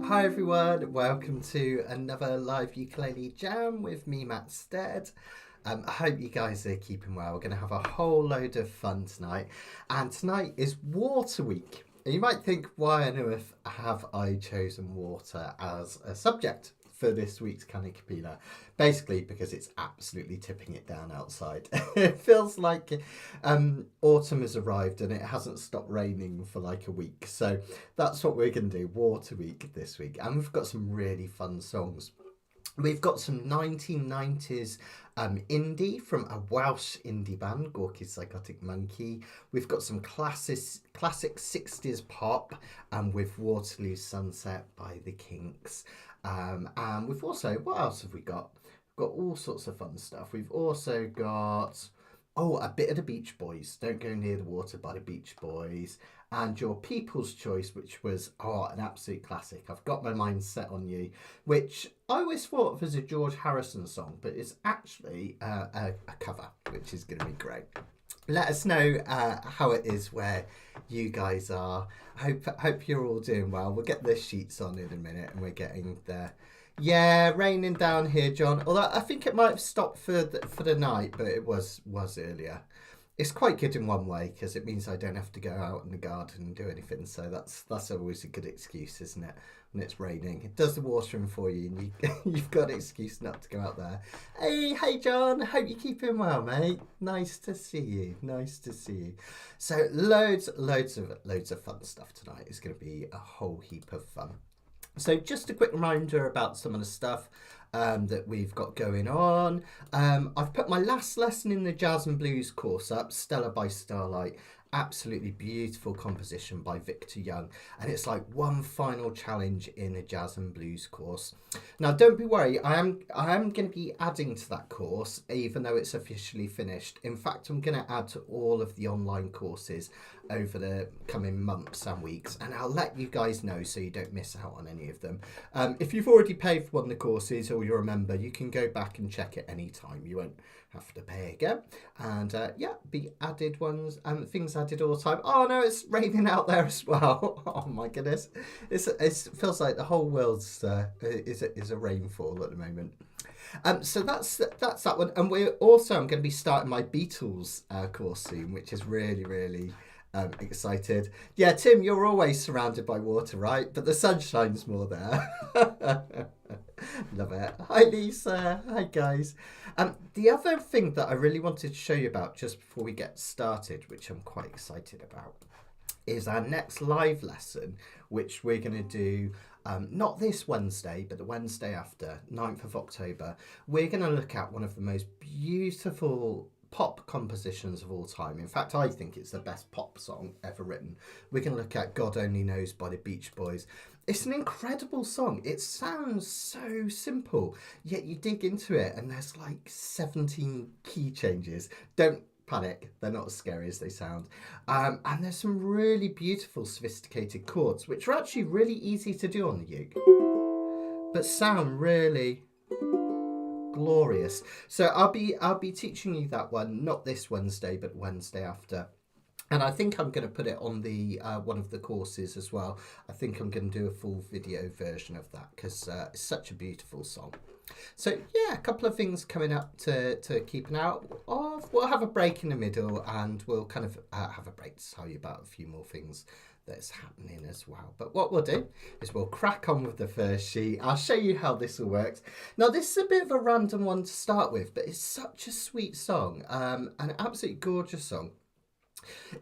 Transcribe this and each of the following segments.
Hi everyone, welcome to another live ukulele jam with me, Matt Stead. I hope you guys are keeping well. We're going to have a whole load of fun tonight. And tonight is Water Week. And you might think, why on earth have I chosen water as a subject for this week's Kanikapila? Basically because it's absolutely tipping it down outside. It feels like autumn has arrived and it hasn't stopped raining for like a week. So that's what we're going to do, Water Week this week. And we've got some really fun songs. We've got some 1990s indie from a Welsh indie band, Gorky, Zygotic, Mynci. We've got some classic 60s pop with Waterloo Sunset by the Kinks. And we've also, what else have we got? We've got all sorts of fun stuff. We've also got, a bit of the Beach Boys, Don't Go Near the Water by the Beach Boys. And Your People's Choice, which was an absolute classic. I've Got My Mind Set on You, which I always thought was a George Harrison song, but it's actually a cover, which is going to be great. Let us know how it is where you guys are. Hope you're all doing well. We'll get the sheets on in a minute, and we're getting there. Yeah, raining down here, John. Although I think it might have stopped for the night, but it was earlier. It's quite good in one way because it means I don't have to go out in the garden and do anything. So that's always a good excuse, isn't it? When it's raining, it does the watering for you, and you've got an excuse not to go out there. Hey, John. Hope you're keeping well, mate. Nice to see you. Nice to see you. So loads of fun stuff tonight. It's going to be a whole heap of fun. So just a quick reminder about some of the stuff that we've got going on. I've put my last lesson in the Jazz and Blues course up, Stella by Starlight. Absolutely beautiful composition by Victor Young, and it's like one final challenge in a Jazz and Blues course. Now don't be worried, I am going to be adding to that course even though it's officially finished. In fact, I'm going to add to all of the online courses over the coming months and weeks, and I'll let you guys know so you don't miss out on any of them. If you've already paid for one of the courses or you're a member, you can go back and check it any time. You won't have to pay again, and be added ones and things added all the time. Oh no, it's raining out there as well. Oh my goodness, it feels like the whole world's is a rainfall at the moment. So that's that one, and I'm going to be starting my Beatles course soon, which is really excited. Yeah, Tim, you're always surrounded by water, right? But the sun shines more there. Love it. Hi, Lisa. Hi, guys. The other thing that I really wanted to show you about just before we get started, which I'm quite excited about, is our next live lesson, which we're going to do not this Wednesday, but the Wednesday after, 9th of October. We're going to look at one of the most beautiful pop compositions of all time. In fact, I think it's the best pop song ever written. We're going to look at God Only Knows by the Beach Boys. It's an incredible song. It sounds so simple, yet you dig into it and there's like 17 key changes. Don't panic, they're not as scary as they sound. And there's some really beautiful sophisticated chords, which are actually really easy to do on the uke, but sound really glorious. So I'll be teaching you that one, not this Wednesday, but Wednesday after. And I think I'm going to put it on the one of the courses as well. I think I'm going to do a full video version of that because it's such a beautiful song. So yeah, a couple of things coming up to keep an eye out of. We'll have a break in the middle, and we'll kind of have a break to tell you about a few more things that's happening as well. But what we'll do is we'll crack on with the first sheet. I'll show you how this all works. Now, this is a bit of a random one to start with, but it's such a sweet song, an absolutely gorgeous song.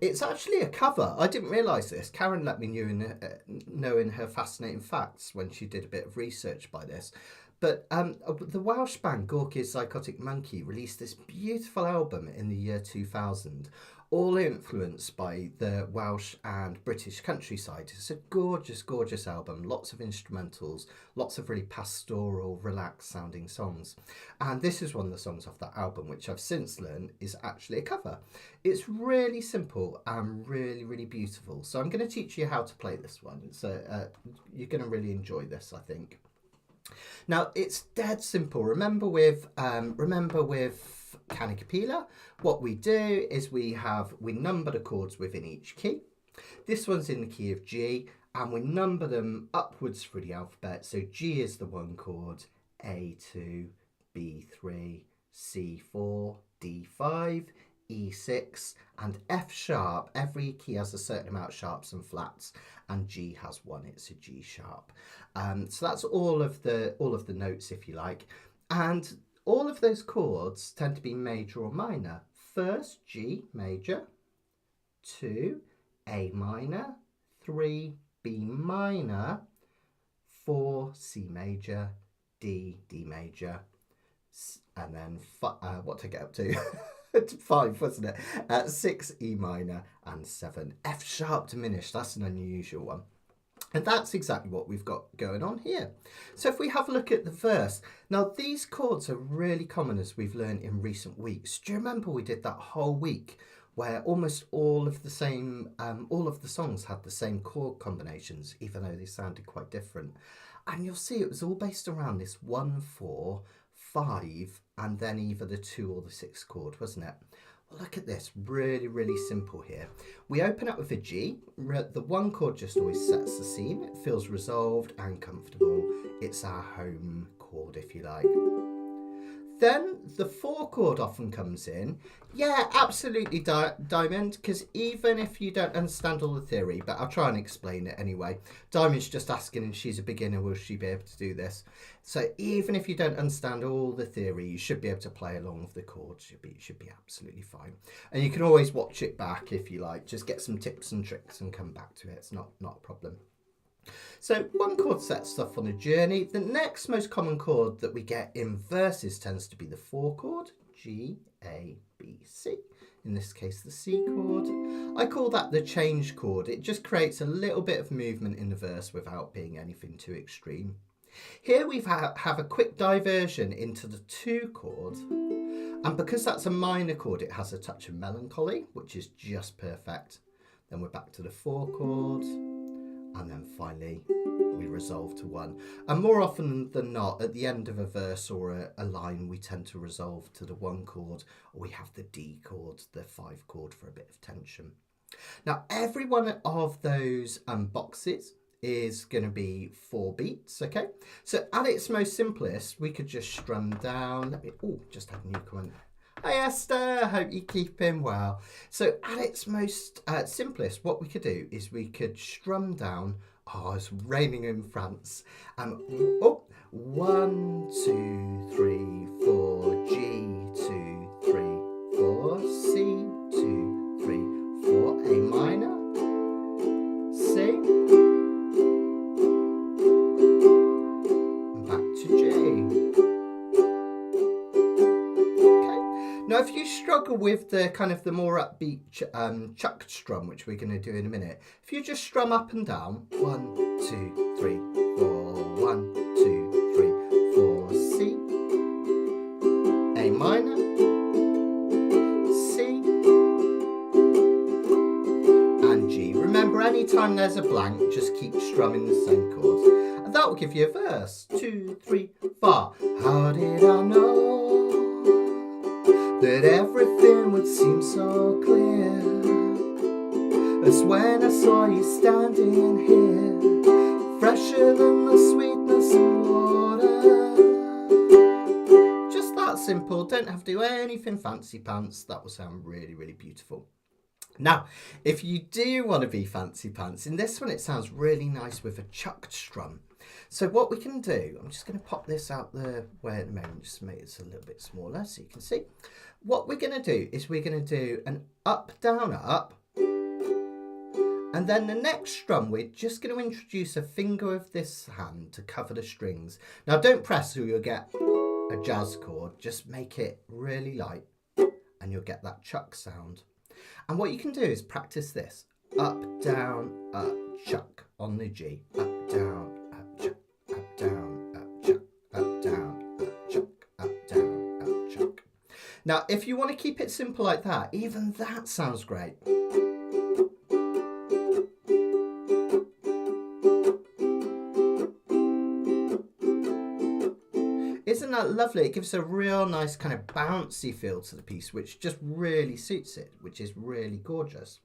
It's actually a cover. I didn't realise this. Karen let me know in her fascinating facts when she did a bit of research by this. But the Welsh band Gorky, Zygotic, Mynci released this beautiful album in the year 2000, all influenced by the Welsh and British countryside. It's a gorgeous album, lots of instrumentals, lots of really pastoral, relaxed sounding songs. And this is one of the songs off that album, which I've since learned is actually a cover. It's really simple and really beautiful. So I'm going to teach you how to play this one. So you're going to really enjoy this, I think. Now, it's dead simple. Remember with Kanikapila, what we do is we number the chords within each key. This one's in the key of G, and we number them upwards through the alphabet. So G is the 1 chord, A2, B3, C4, D5, E6 and F sharp. Every key has a certain amount of sharps and flats, and G has 1. It's a G sharp. So that's all of the notes, if you like, and all of those chords tend to be major or minor. First G major, 2 A minor, 3 B minor, 4 C major, D major, and then what to get up to? 5, wasn't it? 6 E minor and 7 F sharp diminished. That's an unusual one. And that's exactly what we've got going on here. So if we have a look at the verse, now these chords are really common, as we've learned in recent weeks. Do you remember we did that whole week where almost all of the songs had the same chord combinations, even though they sounded quite different? And you'll see it was all based around this 1, 4, 5, and then either the 2 or the 6 chord, wasn't it? Well, look at this, really, really simple here. We open up with a G. The 1 chord just always sets the scene. It feels resolved and comfortable. It's our home chord, if you like. Then the 4 chord often comes in. Yeah, absolutely, Diamond, because even if you don't understand all the theory, but I'll try and explain it anyway. Diamond's just asking, and she's a beginner, will she be able to do this? So even if you don't understand all the theory, you should be able to play along with the chords. It should be absolutely fine. And you can always watch it back if you like. Just get some tips and tricks and come back to it. It's not a problem. So 1 chord sets stuff on a journey. The next most common chord that we get in verses tends to be the 4 chord, G, A, B, C. In this case, the C chord. I call that the change chord. It just creates a little bit of movement in the verse without being anything too extreme. Here we have a quick diversion into the 2 chord. And because that's a minor chord, it has a touch of melancholy, which is just perfect. Then we're back to the 4 chord. And then finally, we resolve to 1. And more often than not, at the end of a verse or a line, we tend to resolve to the 1 chord, or we have the D chord, the 5 chord for a bit of tension. Now, every one of those boxes is going to be 4 beats, okay? So at its most simplest, we could just strum down. Just had a new comment. Hi Esther, hope you're keeping well. So at its most simplest, what we could do is we could strum down. Oh, it's raining in France. 1, 2, 3, 4, G, 2, 3, 4, C, 2, 3, 4, A minor, C, and back to G. Now, if you struggle with the kind of the more upbeat chucked strum, which we're going to do in a minute, if you just strum up and down, 1, 2, 3, 4, 1, 2, 3, 4, C, A minor, C, and G. Remember, anytime there's a blank, just keep strumming the same chords, and that will give you a verse. 2, 3, 4. How did I know that everything would seem so clear? As when I saw you standing here, fresher than the sweetness of water. Just that simple, don't have to do anything fancy pants. That will sound really, really beautiful. Now, if you do want to be fancy pants, in this one it sounds really nice with a chucked strum. So what we can do, I'm just going to pop this out the way at the moment, just to make it a little bit smaller so you can see. What we're going to do is we're going to do an up, down, up. And then the next strum, we're just going to introduce a finger of this hand to cover the strings. Now don't press or you'll get a jazz chord, just make it really light and you'll get that chuck sound. And what you can do is practice this. Up, chuck on the G. Up, down, chuck, up, down, chuck, up, down, chuck, up, down, chuck. Now, if you want to keep it simple like that, even that sounds great. Isn't that lovely? It gives a real nice kind of bouncy feel to the piece, which just really suits it, which is really gorgeous.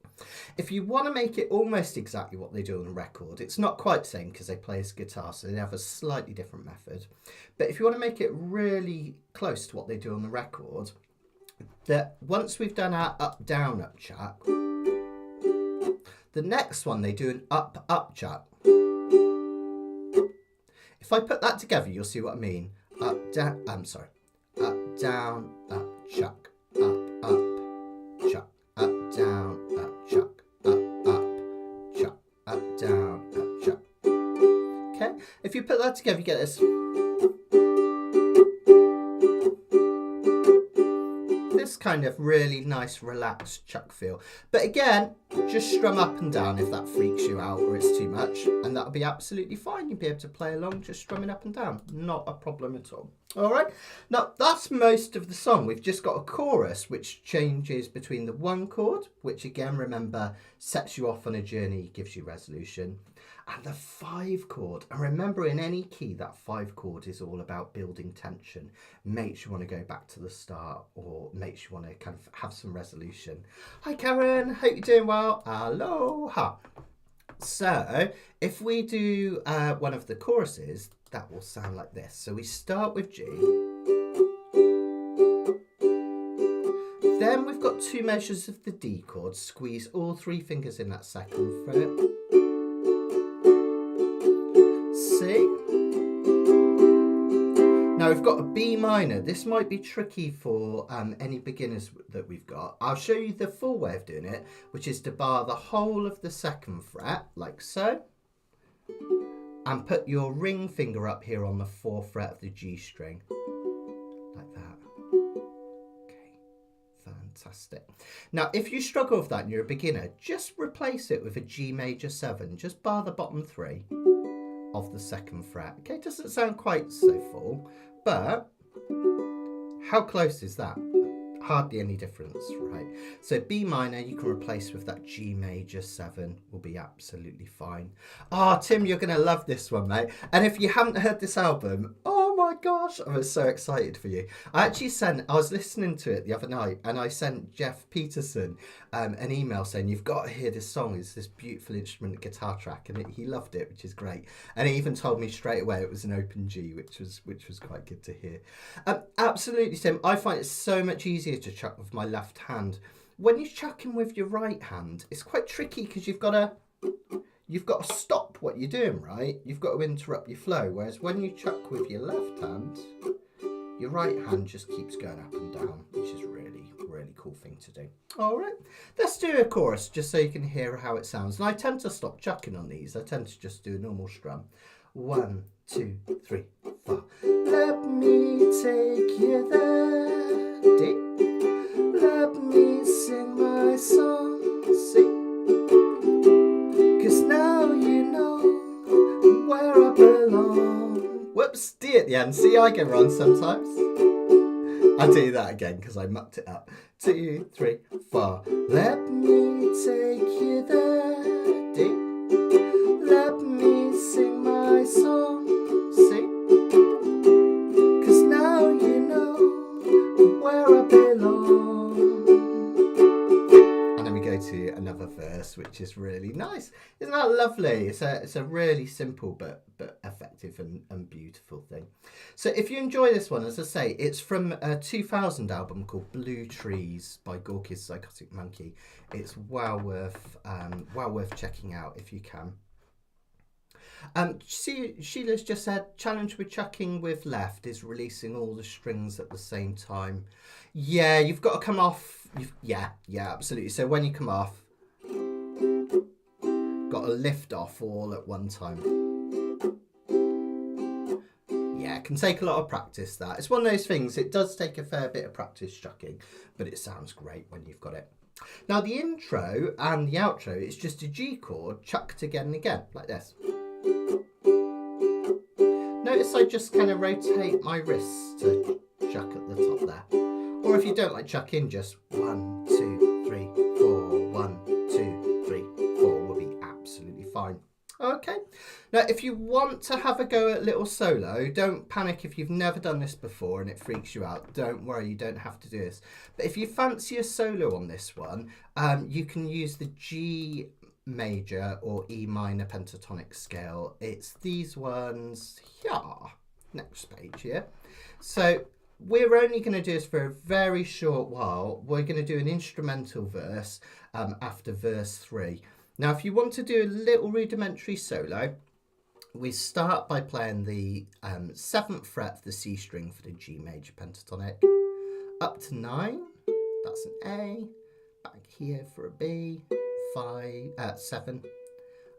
If you want to make it almost exactly what they do on the record, it's not quite the same because they play as guitar, so they have a slightly different method. But if you want to make it really close to what they do on the record, that once we've done our up down up chuck, the next one they do an up up chuck. If I put that together, you'll see what I mean. Up down, up down up chuck, up chuck, up down up chuck, up chuck, up down up chuck. Okay, if you put that together, you get this. This kind of really nice relaxed chuck feel. But again, just strum up and down if that freaks you out or it's too much, and that'll be absolutely fine. You'll be able to play along just strumming up and down. Not a problem at all. All right, now that's most of the song. We've just got a chorus which changes between the 1 chord, which again, remember, sets you off on a journey, gives you resolution, and the 5 chord. And remember, in any key, that 5 chord is all about building tension. Makes you want to go back to the start, or makes you want to kind of have some resolution. Hi Karen, hope you're doing well. Aloha. So if we do one of the choruses, that will sound like this. So we start with G. Then we've got 2 measures of the D chord. Squeeze all 3 fingers in that 2nd fret. C. Now we've got a B minor. This might be tricky for any beginners that we've got. I'll show you the full way of doing it, which is to bar the whole of the 2nd fret, like so. And put your ring finger up here on the 4th fret of the G string, like that. Okay, fantastic. Now, if you struggle with that and you're a beginner, just replace it with a G major 7. Just bar the bottom 3 of the 2nd fret. Okay, it doesn't sound quite so full, but how close is that? Hardly any difference, right? So B minor you can replace with that G major 7, will be absolutely fine. Oh, Tim, you're going to love this one, mate. And if you haven't heard this album, oh my gosh, I was so excited for you. I was listening to it the other night, and I sent Jeff Peterson an email saying, you've got to hear this song. It's this beautiful instrument guitar track, and he loved it, which is great. And he even told me straight away it was an open G, which was quite good to hear. Absolutely, Tim. I find it so much easier to chuck with my left hand. When you're chucking with your right hand, it's quite tricky because you've got to stop what you're doing, right? You've got to interrupt your flow. Whereas when you chuck with your left hand, your right hand just keeps going up and down, which is really, really cool thing to do. All right, let's do a chorus just so you can hear how it sounds. And I tend to stop chucking on these. I tend to just do a normal strum. 1, 2, 3, 4. Let me take you there, D. Let me sing my song, C. 'Cause now you know where I belong. Whoops, D at the end. See, I get wrong sometimes. I'll do that again because I mucked it up. 2, 3, 4. Let me take you there, D. Let me sing my song, C. 'Cause now you know where I belong. And then we go to another verse, which is really nice. Isn't that lovely? It's a really simple but effective and beautiful thing. So if you enjoy this one, as I say, it's from a 2000 album called Blue Trees by Gorky's Zygotic Mynci. It's well worth checking out if you can. See, Sheila's just said, challenge with chucking with left is releasing all the strings at the same time. Yeah, you've got to come off. Yeah, absolutely. So when you come off, got to lift off all at one time. Yeah, it can take a lot of practice, that. It's one of those things, it does take a fair bit of practice chucking, but it sounds great when you've got it. Now the intro and the outro is just a G chord chucked again and again, like this. Notice I just kind of rotate my wrists to chuck at the top there. Or if you don't like chucking, just 1, 2, 3, 4, 1, 2, 3, 4 will be absolutely fine. Okay. Now, if you want to have a go at little solo, don't panic if you've never done this before and it freaks you out. Don't worry, you don't have to do this. But if you fancy a solo on this one, you can use the G major or E minor pentatonic scale. It's these ones here. Next page here. So we're only going to do this for a very short while. We're going to do an instrumental verse after verse 3. Now, if you want to do a little rudimentary solo, we start by playing the 7th fret of the C string for the G major pentatonic, up to 9, that's an A, back here for a B, 7,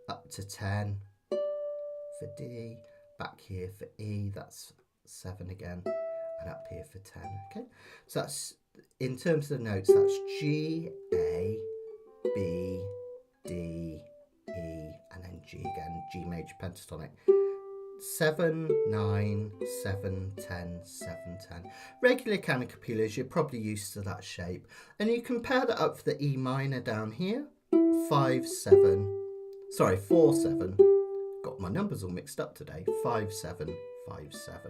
up to 10 for D, back here for E, that's 7 again, and up here for 10, okay? So that's, in terms of the notes, that's G, A, B, D, E, and then G again, G major pentatonic. 7, 9, 7, 10, 7, 10. Regular Kanikapilas, you're probably used to that shape. And you can pair that up for the E minor down here. 5, 7, sorry, 4, 7. Got my numbers all mixed up today. 5, 7, 5, 7.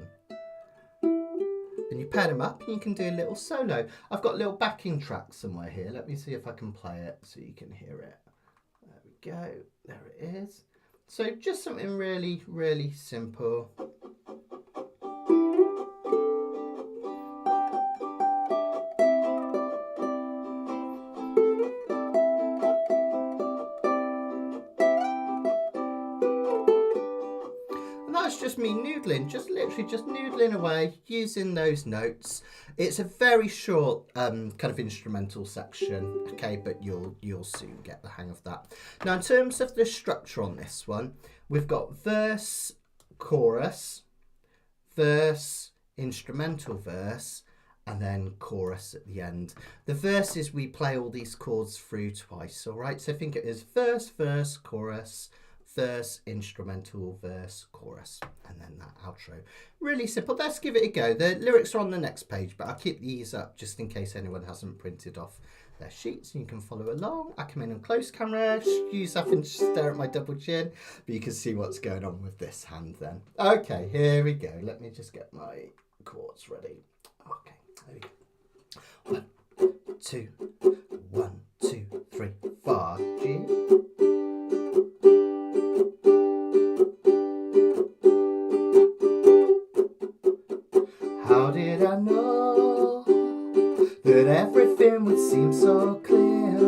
And you pair them up and you can do a little solo. I've got a little backing track somewhere here. Let me see if I can play it so you can hear it. There we go. There it is. So just something really, really simple. And that's just me noodling, just literally just noodling away, using those notes. It's a very short kind of instrumental section, okay, but you'll soon get the hang of that. Now, in terms of the structure on this one, we've got verse, chorus, verse, instrumental verse, and then chorus at the end. The verses, we play all these chords through twice, all right? So think it is verse, verse, chorus, verse, instrumental, verse, chorus, and then that outro. Really simple. Let's give it a go. The lyrics are on the next page, but I'll keep these up just in case anyone hasn't printed off their sheets, and you can follow along. I come in on close camera, excuse having to stare at my double chin, but you can see what's going on with this hand then. Okay, here we go. Let me just get my chords ready. Okay, there we go. 1, 2, 1, 2, 3, 4, G. How did I know that everything would seem so clear?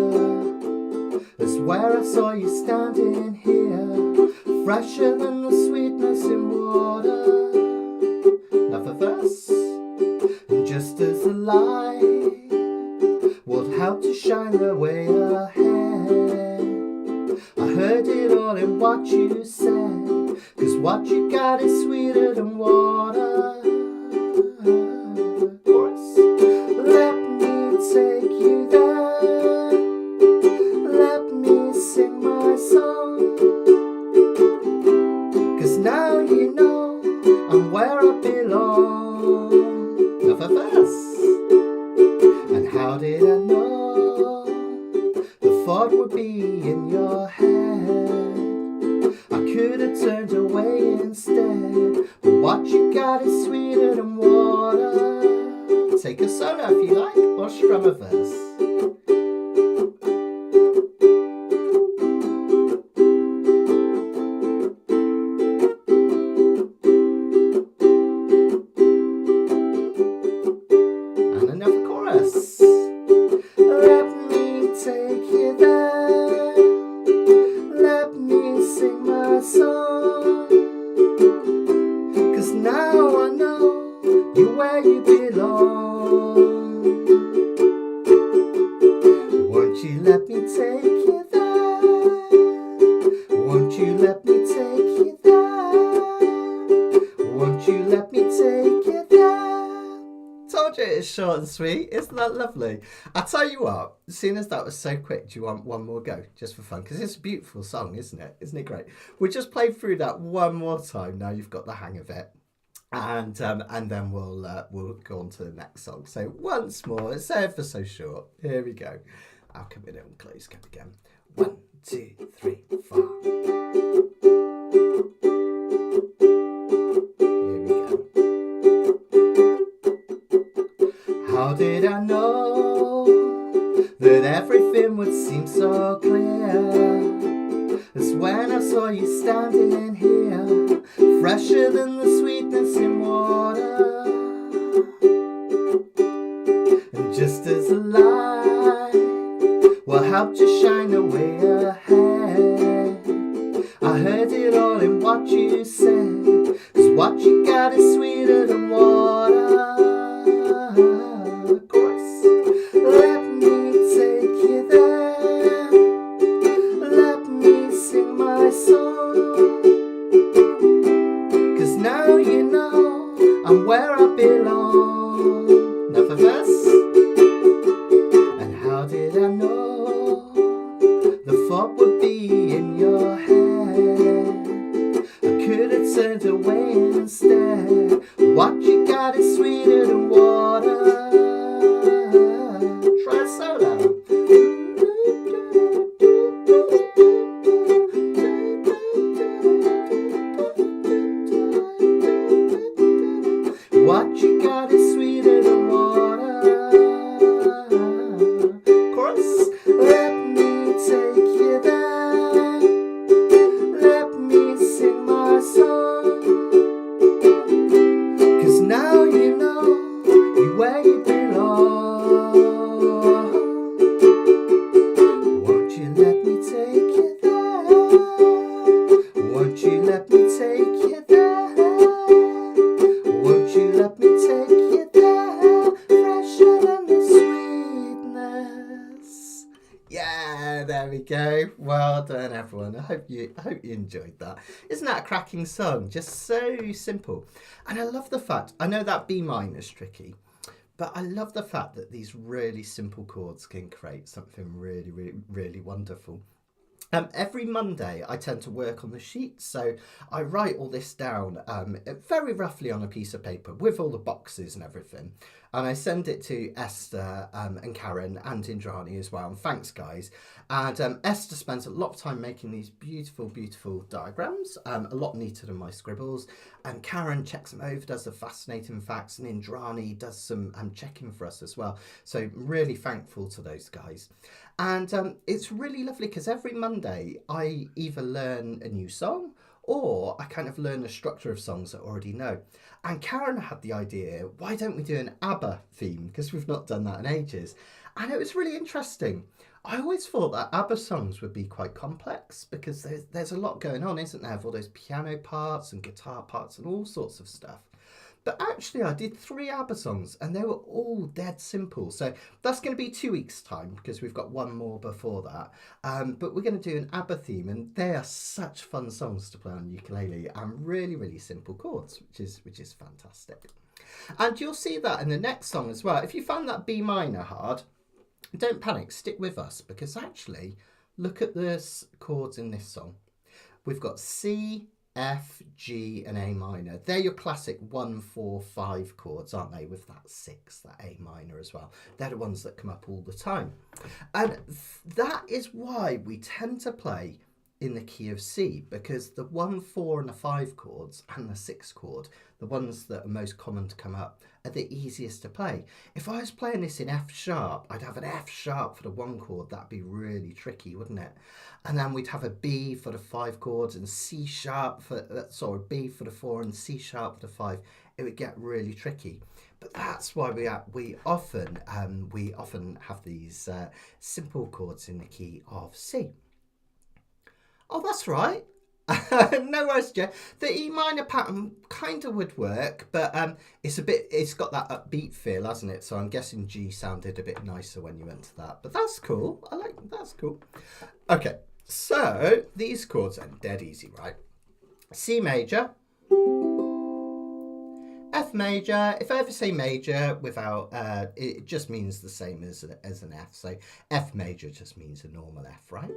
That's where I saw you standing here, fresher than the sweetness in water. Another verse, and just as the light would help to shine the way ahead, I heard it all in what you said, 'cause what you got is sweeter than water. Chorus. Let me take you there, let me sing my song, 'cause now you know I'm where I belong. Another verse. And how did I know the thought would be in your head? I could have turned away instead, but what you got is sweeter than water. Take a solo if you like, or strum a verse. And another chorus. Let me take you there, let me sing my song, 'cause now I know you're where you belong. Won't you let me take you there? Won't you let me take you there? Won't you let me take you there? Told you it's short and sweet. Isn't that lovely? I tell you what, seeing as that was so quick, do you want one more go just for fun? Because it's a beautiful song, isn't it? Isn't it great? We'll just play through that one more time. Now you've got the hang of it. And then we'll go on to the next song. So once more, it's ever so short. Here we go. I'll come in and close cap again. 1, 2, 3, 4. It's when I saw you standing here, fresher than the sweetness in water. And just as the light will help to shine away ahead, I heard it all in what you said, 'cause what you got is sweeter than water. Of course, let me take you there, let me sing my song, 'cause now you know I'm where I belong. Another verse. And how did I know the thought would be in your head? I could have turned away instead. What you got is sweeter than water. Try a solo. What you got is sweeter than water. Chorus. Let me take you there, let me sing my song, 'cause now you know you where you belong. Won't you let me take you there? Won't you let me take you there? Won't you let me take you there? Fresher than the sweetness. Yeah, there we go. Well done, everyone. I hope you enjoyed that. Isn't that a cracking song? Just so simple. And I love the fact, I know that B minor is tricky, but I love the fact that these really simple chords can create something really, really, really wonderful. Every Monday I tend to work on the sheet, so I write all this down very roughly on a piece of paper with all the boxes and everything, and I send it to Esther and Karen and Indrani as well, and thanks guys. And Esther spends a lot of time making these beautiful, beautiful diagrams, a lot neater than my scribbles, and Karen checks them over, does the fascinating facts, and Indrani does some checking for us as well, so really thankful to those guys. And it's really lovely because every Monday I either learn a new song or I kind of learn the structure of songs I already know. And Karen had the idea, why don't we do an ABBA theme? Because we've not done that in ages. And it was really interesting. I always thought that ABBA songs would be quite complex because there's a lot going on, isn't there? Of all those piano parts and guitar parts and all sorts of stuff. But actually I did 3 ABBA songs and they were all dead simple. So that's going to be 2 weeks' time because we've got one more before that. But we're going to do an ABBA theme, and they are such fun songs to play on ukulele and really, really simple chords, which is fantastic. And you'll see that in the next song as well. If you found that B minor hard, don't panic, stick with us, because actually look at the chords in this song. We've got C, F, G and A minor. They're your classic 1, 4, 5 chords, aren't they, with that 6, that A minor as well. They're the ones that come up all the time. And that is why we tend to play in the key of C, because the 1, 4 and the 5 chords and the 6 chord, the ones that are most common to come up, are the easiest to play. If I was playing this in F sharp, I'd have an F sharp for the 1 chord. That'd be really tricky, wouldn't it? And then we'd have a B for the 5 chords and C sharp for, sorry, B for the 4 and C sharp for the 5. It would get really tricky. But that's why we often have these simple chords in the key of C. Oh, that's right. No worries, Joe. The E minor pattern kind of would work, but it's got that upbeat feel, hasn't it? So I'm guessing G sounded a bit nicer when you went to that. But that's cool. That's cool. Okay, so these chords are dead easy, right? C major, F major. If I ever say major without, it just means the same as an F. So F major just means a normal F, right?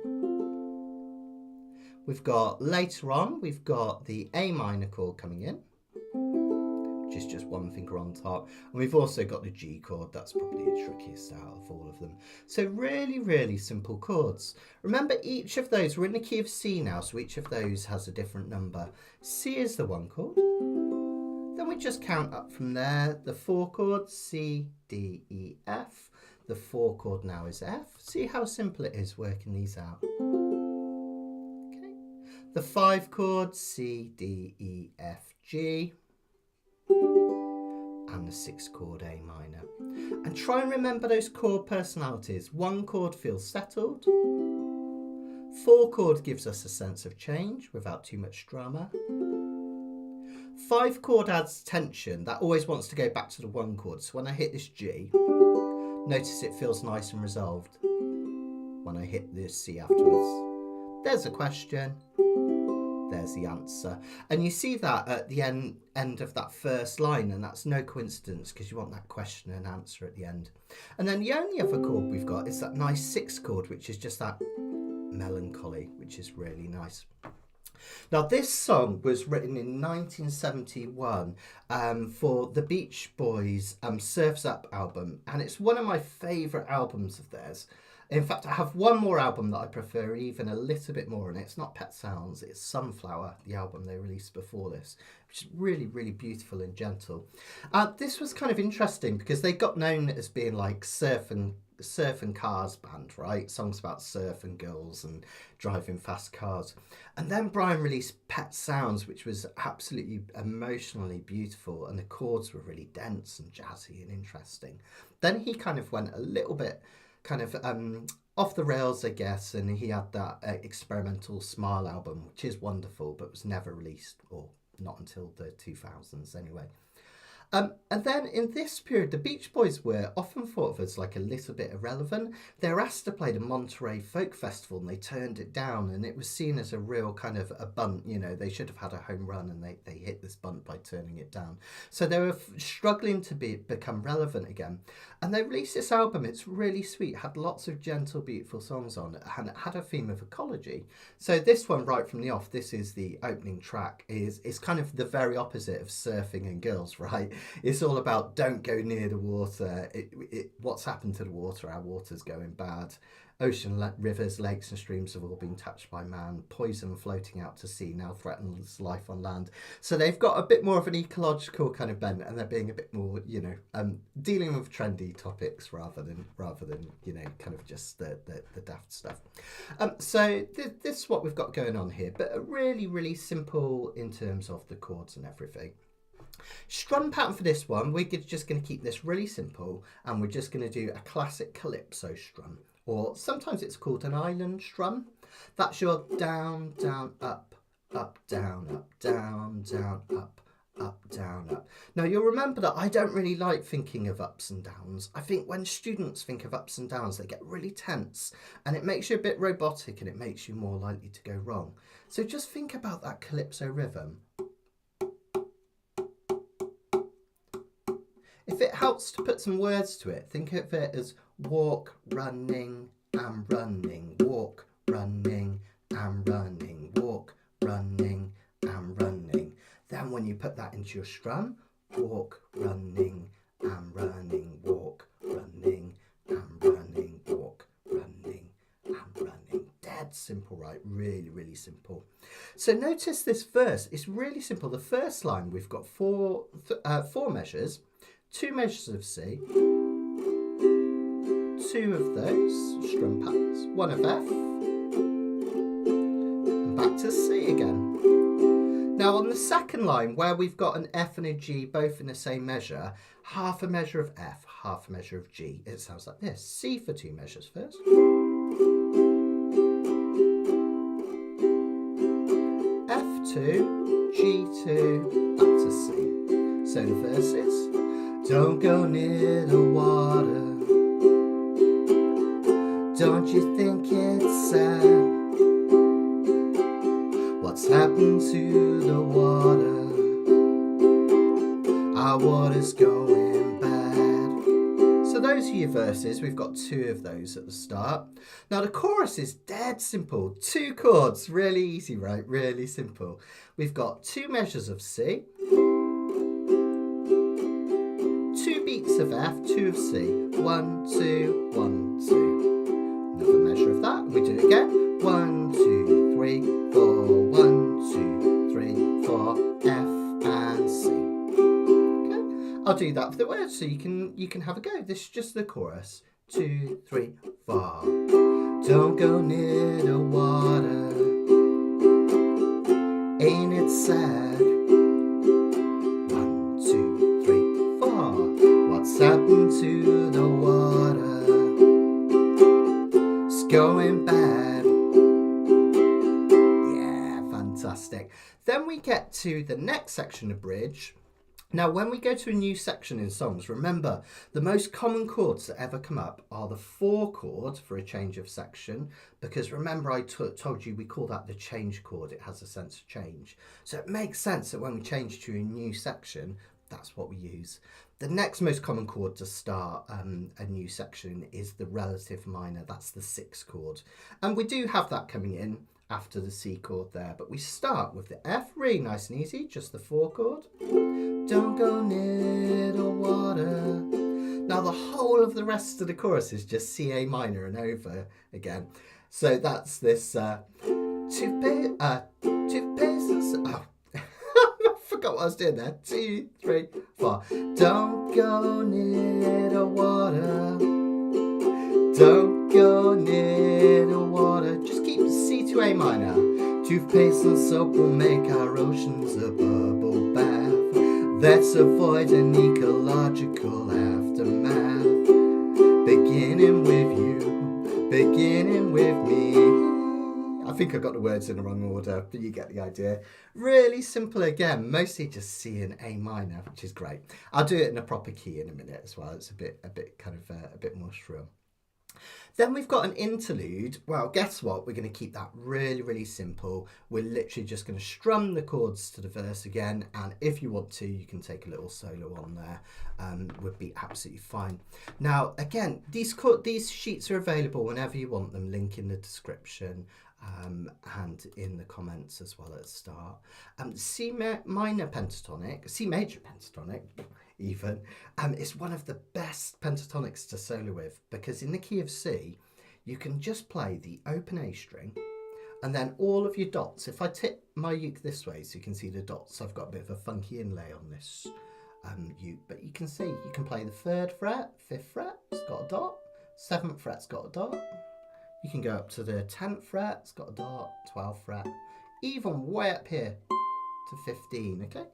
We've got, later on, we've got the A minor chord coming in, which is just 1 finger on top. And we've also got the G chord. That's probably the trickiest out of all of them. So really, really simple chords. Remember, each of those, we're in the key of C now, so each of those has a different number. C is the 1 chord. Then we just count up from there. The 4 chord, C, D, E, F. The 4 chord now is F. See how simple it is working these out. Okay. The 5 chord, C, D, E, F, G. And the 6 chord, A minor. And try and remember those chord personalities. 1 chord feels settled. 4 chord gives us a sense of change without too much drama. 5 chord adds tension. That always wants to go back to the 1 chord. So when I hit this G, notice it feels nice and resolved. When I hit this C afterwards, there's a question. There's the answer. And you see that at the end of that first line, and that's no coincidence because you want that question and answer at the end. And then the only other chord we've got is that nice 6 chord, which is just that melancholy, which is really nice. Now this song was written in 1971 for the Beach Boys' Surf's Up album, and it's one of my favourite albums of theirs. In fact, I have one more album that I prefer even a little bit more, and it's not Pet Sounds, it's Sunflower, the album they released before this, which is really, really beautiful and gentle. This was kind of interesting because they got known as being like surf and cars band, right? Songs about surf and girls and driving fast cars. And then Brian released Pet Sounds, which was absolutely emotionally beautiful, and the chords were really dense and jazzy and interesting. Then he kind of went a little bit kind of off the rails, I guess, and he had that experimental Smile album, which is wonderful, but was never released, or not until the 2000s anyway. And then in this period, the Beach Boys were often thought of as like a little bit irrelevant. They were asked to play the Monterey Folk Festival and they turned it down, and it was seen as a real kind of a bunt. You know, they should have had a home run and they hit this bunt by turning it down. So they were struggling to become relevant again. And they released this album. It's really sweet, had lots of gentle, beautiful songs on it, and it had a theme of ecology. So this one, right from the off, this is the opening track, is kind of the very opposite of surfing and girls, right? It's all about don't go near the water. What's happened to the water? Our water's going bad. Ocean, rivers, lakes and streams have all been touched by man. Poison floating out to sea now threatens life on land. So they've got a bit more of an ecological kind of bent, and they're being a bit more, you know, dealing with trendy topics rather than you know, kind of just the daft stuff. So this is what we've got going on here, but really, really simple in terms of the chords and everything. Strum pattern for this one, we're just going to keep this really simple, and we're just going to do a classic calypso strum, or sometimes it's called an island strum. That's your down, down, up, up, down, up, down, down, up, up, down, up. Now you'll remember that I don't really like thinking of ups and downs. I think when students think of ups and downs, they get really tense, and it makes you a bit robotic, and it makes you more likely to go wrong. So just think about that calypso rhythm. If it helps to put some words to it, think of it as walk, running and running, walk, running and running, walk, running and running. Then when you put that into your strum, walk, running and running, walk, running and running, walk, running and running. Dead simple, right? Really, really simple. So notice this verse, it's really simple. The first line, we've got four measures. 2 measures of C, 2 of those strum patterns, 1 of F, and back to C again. Now on the second line, where we've got an F and a G both in the same measure, half a measure of F, half a measure of G. It sounds like this. C for 2 measures first. F2, G2, back to C. So the verse is, don't go near the water. Don't you think it's sad? What's happened to the water? Our water's going bad. So those are your verses. We've got 2 of those at the start. Now the chorus is dead simple. 2 chords, really easy, right? Really simple. We've got 2 measures of C, 2 beats of F, 2 of C, 1, 2, 1, 2. Another measure of that, we do it again. 1, 2, 3, 4, 1, 2, 3, 4, F and C. Okay, I'll do that for the words so you can have a go. This is just the chorus. 2, 3, 4. Don't go near the water. ain't it sad? 1, 2, 3, 4. What's happened to the water? It's going bad. Yeah, fantastic. Then we get to the next section of bridge. Now, when we go to a new section in songs, remember, the most common chords that ever come up are the 4 chord for a change of section, because remember I told you we call that the change chord. It has a sense of change. So it makes sense that when we change to a new section, that's what we use. The next most common chord to start a new section is the relative minor. That's the 6th chord. And we do have that coming in after the C chord there, but we start with the F, really nice and easy, just the 4 chord. Don't go near the water. Now the whole of the rest of the chorus is just C, A minor and over again. So that's this toothpaste and oh, I forgot what I was doing there. 2, 3, 4. Don't go near the water. Don't go near the water. Just keep C to A minor. Toothpaste and soap will make our oceans a bubble bath. Let's avoid an ecological aftermath. Beginning with you, beginning with me. I think I got the words in the wrong order, but you get the idea. Really simple again, mostly just C and A minor, which is great. I'll do it in a proper key in a minute as well. It's a bit kind of a bit more shrill. Then we've got an interlude. Well, guess what? We're going to keep that really, really simple. We're literally just going to strum the chords to the verse again. And if you want to, you can take a little solo on there. Would be absolutely fine. Now, again, these sheets are available whenever you want them. Link in the description and in the comments as well at the start. C minor pentatonic, C major pentatonic, even, is one of the best pentatonics to solo with, because in the key of C, you can just play the open A string and then all of your dots. If I tip my uke this way so you can see the dots, I've got a bit of a funky inlay on this uke, but you can see you can play the 3rd fret, 5th fret, it's got a dot, 7th fret's got a dot, you can go up to the 10th fret, it's got a dot, 12th fret, even way up here to 15, okay?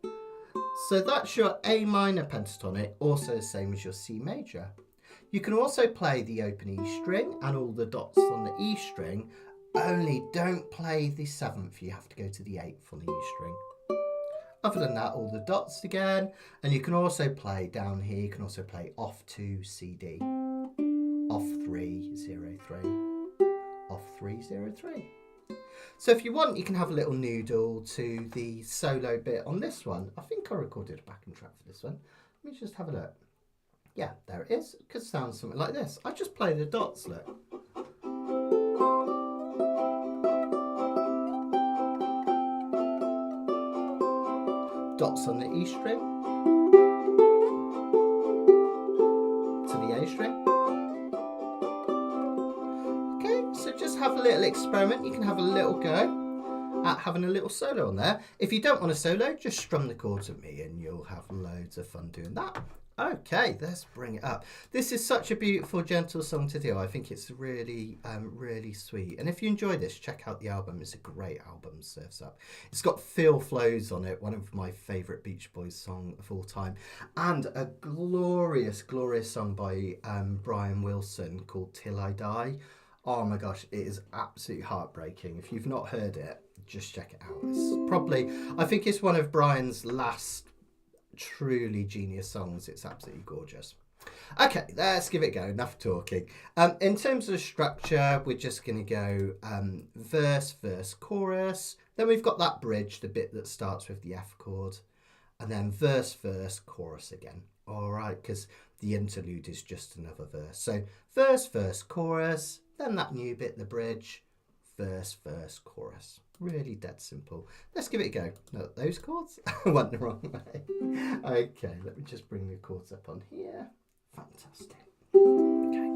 So that's your A minor pentatonic, also the same as your C major. You can also play the open E string and all the dots on the E string, only don't play the 7th, you have to go to the 8th on the E string. Other than that, all the dots again, and you can also play down here, you can also play off 2, C, D, off 3, 0, 3, off 3, 0, 3. So if you want, you can have a little noodle to the solo bit on this one. I think I recorded a backing track for this one. Let me just have a look. Yeah, there it is. It could sound something like this. I just play the dots, look. Dots on the E string to the A string. So just have a little experiment. You can have a little go at having a little solo on there. If you don't want a solo, just strum the chords with me and you'll have loads of fun doing that. Okay, let's bring it up. This is such a beautiful, gentle song to do. I think it's really, really sweet. And if you enjoy this, check out the album. It's a great album, Surf's Up. It's got Phil Flows on it, one of my favourite Beach Boys songs of all time. And a glorious, glorious song by Brian Wilson called Till I Die. Oh my gosh, it is absolutely heartbreaking. If you've not heard it, just check it out. It's probably, I think it's one of Brian's last truly genius songs. It's absolutely gorgeous. Okay, let's give it a go. Enough talking. In terms of the structure, we're just going to go verse, verse, chorus. Then we've got that bridge, the bit that starts with the F chord. And then verse, verse, chorus again. All right, because the interlude is just another verse. So verse, verse, chorus. Then that new bit, the bridge, verse, verse, chorus. Really dead simple. Let's give it a go. No, those chords? I went the wrong way. Okay, let me just bring the chords up on here. Fantastic. Okay,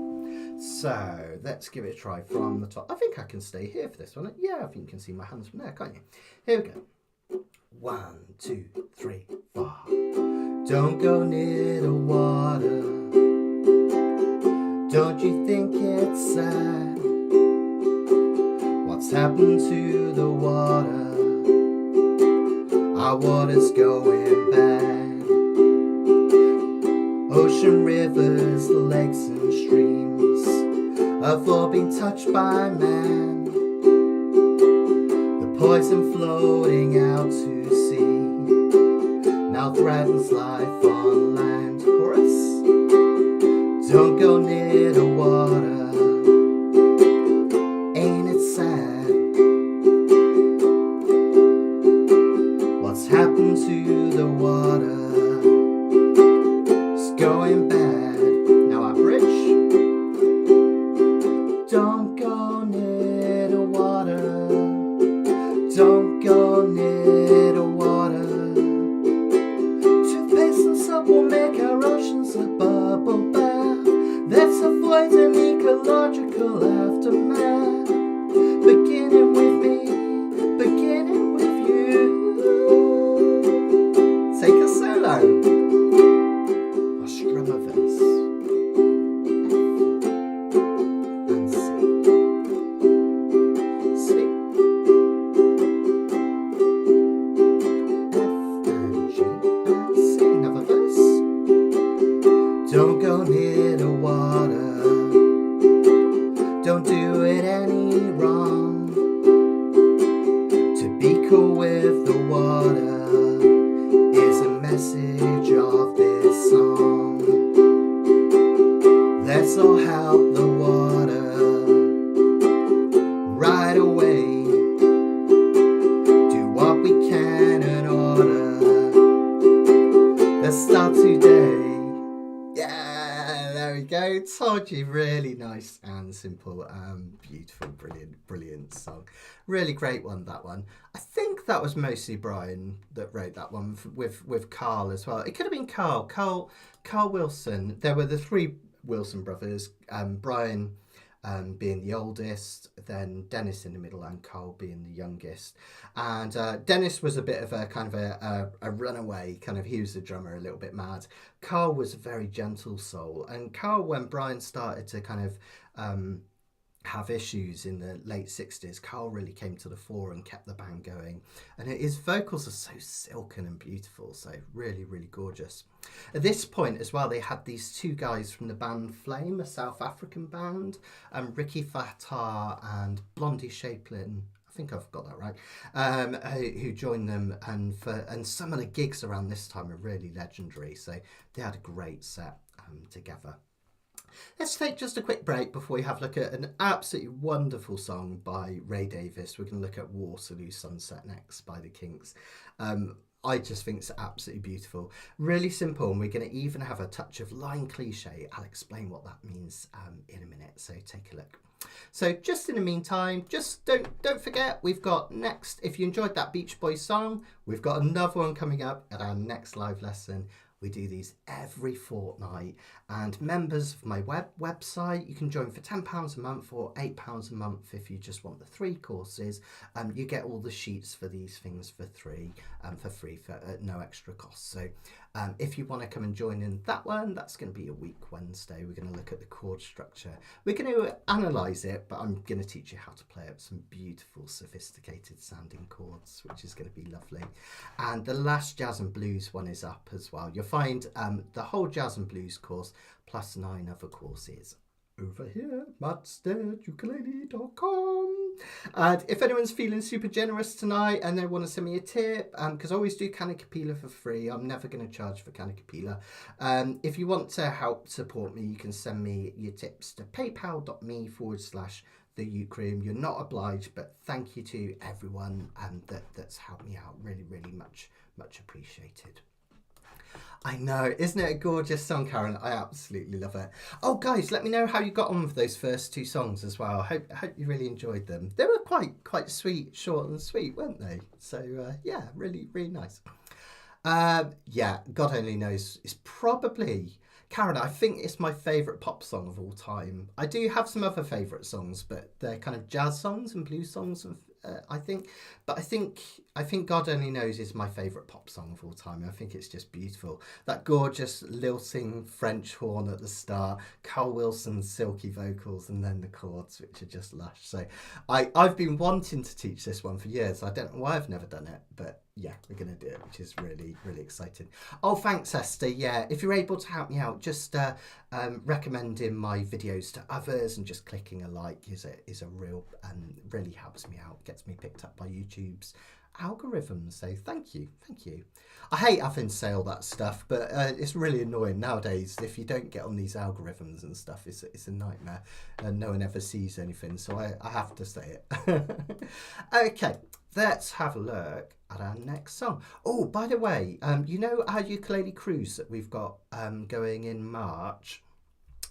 so let's give it a try from the top. I think I can stay here for this one. Yeah, I think you can see my hands from there, can't you? Here we go. 1, 2, 3, 4. Don't go near the water. Don't you think it's sad? What's happened to the water? our water's going bad. Ocean, rivers, lakes and streams have all been touched by man. The poison floating out to sea now threatens life on land. Chorus. Don't go near the water, ain't it sad? What's happened to the water? It's going bad. Now our bridge. Don't go near the water, don't go near the water. Toothpaste and soap will make our oceans a bubble bath. Let's avoid an ecological aftermath. Beginning with me, beginning with you. Take a solo. I'll strum a verse. F and C. C. F and G and C. Another verse. Don't go near the water, don't do it any wrong. To be cool with the water is a message of this song. Let's all help the water right away. Do what we can in order. Let's start today. Yeah, there we go. Told you, really nice and simple and beautiful, brilliant song. Really great one, that one. I think that was mostly Brian that wrote that one with Carl as well. It could have been Carl Wilson. There were the three Wilson brothers, Brian being the oldest, then Dennis in the middle, and Carl being the youngest. And Dennis was a bit of a kind of a runaway, kind of, he was the drummer, a little bit mad. Carl was a very gentle soul. And Carl, when Brian started to kind of have issues in the late 60s, Carl really came to the fore and kept the band going. And his vocals are so silken and beautiful, so really, really gorgeous. At this point as well, they had these two guys from the band Flame, a South African band, Ricky Fatah and Blondie Shaplin, I think I've got that right, who joined them, and some of the gigs around this time are really legendary, so they had a great set together. Let's take just a quick break before we have a look at an absolutely wonderful song by Ray Davies. We're going to look at Waterloo Sunset next by the Kinks. I just think it's absolutely beautiful. Really simple, and we're going to even have a touch of line cliche. I'll explain what that means in a minute, so take a look. So just in the meantime, just don't forget, we've got next, if you enjoyed that Beach Boys song, we've got another one coming up at our next live lesson. We do these every fortnight, and members of my website, you can join for £10 a month or £8 a month if you just want the 3 courses. You get all the sheets for these things for free for no extra cost. So if you want to come and join in that one, that's going to be a week Wednesday. We're going to look at the chord structure. We're going to analyse it, but I'm going to teach you how to play up some beautiful, sophisticated sounding chords, which is going to be lovely. And the last Jazz and Blues one is up as well. You'll find the whole Jazz and Blues course plus 9 other courses over here at mattsteadukulele.com. And if anyone's feeling super generous tonight and they want to send me a tip, because I always do Kanikapila for free, I'm never going to charge for Kanikapila. If you want to help support me, you can send me your tips to paypal.me/the Uke Room. You're not obliged, but thank you to everyone that's helped me out. Really, really much appreciated. I know, isn't it a gorgeous song, Karen? I absolutely love it. Oh, guys, let me know how you got on with those first 2 songs as well. I hope you really enjoyed them. They were quite sweet, short and sweet, weren't they? So, yeah, really, really nice. Yeah, God Only Knows is probably... Karen, I think it's my favourite pop song of all time. I do have some other favourite songs, but they're kind of jazz songs and blues songs, I think. But I think I think God Only Knows is my favourite pop song of all time. I think it's just beautiful. That gorgeous lilting French horn at the start, Carl Wilson's silky vocals, and then the chords, which are just lush. So I've been wanting to teach this one for years. I don't know why I've never done it, but yeah, we're going to do it, which is really, really exciting. Oh, thanks, Esther. Yeah, if you're able to help me out, just recommending my videos to others and just clicking a like is a real, really helps me out, gets me picked up by YouTube's algorithms. So thank you. I hate having to say all that stuff, but it's really annoying nowadays. If you don't get on these algorithms and stuff, it's a nightmare, and no one ever sees anything, so I have to say it. Okay, let's have a look at our next song. Oh, by the way, you know our ukulele cruise that we've got going in March?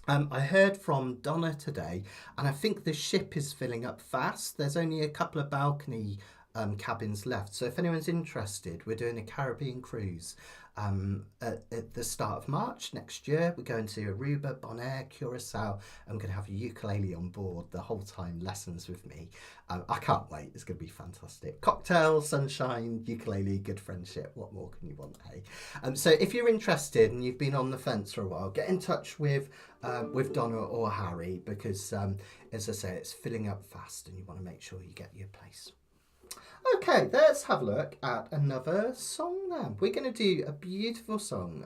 I heard from Donna today, and I think the ship is filling up fast. There's only a couple of balcony cabins left. So if anyone's interested, we're doing a Caribbean cruise at the start of March next year. We're going to Aruba, Bonaire, Curacao. I'm going to have a ukulele on board the whole time, lessons with me. I can't wait. It's going to be fantastic. Cocktail, sunshine, ukulele, good friendship. What more can you want, hey? So if you're interested and you've been on the fence for a while, get in touch with Donna or Harry, because as I say, it's filling up fast and you want to make sure you get your place. Okay, let's have a look at another song now. We're going to do a beautiful song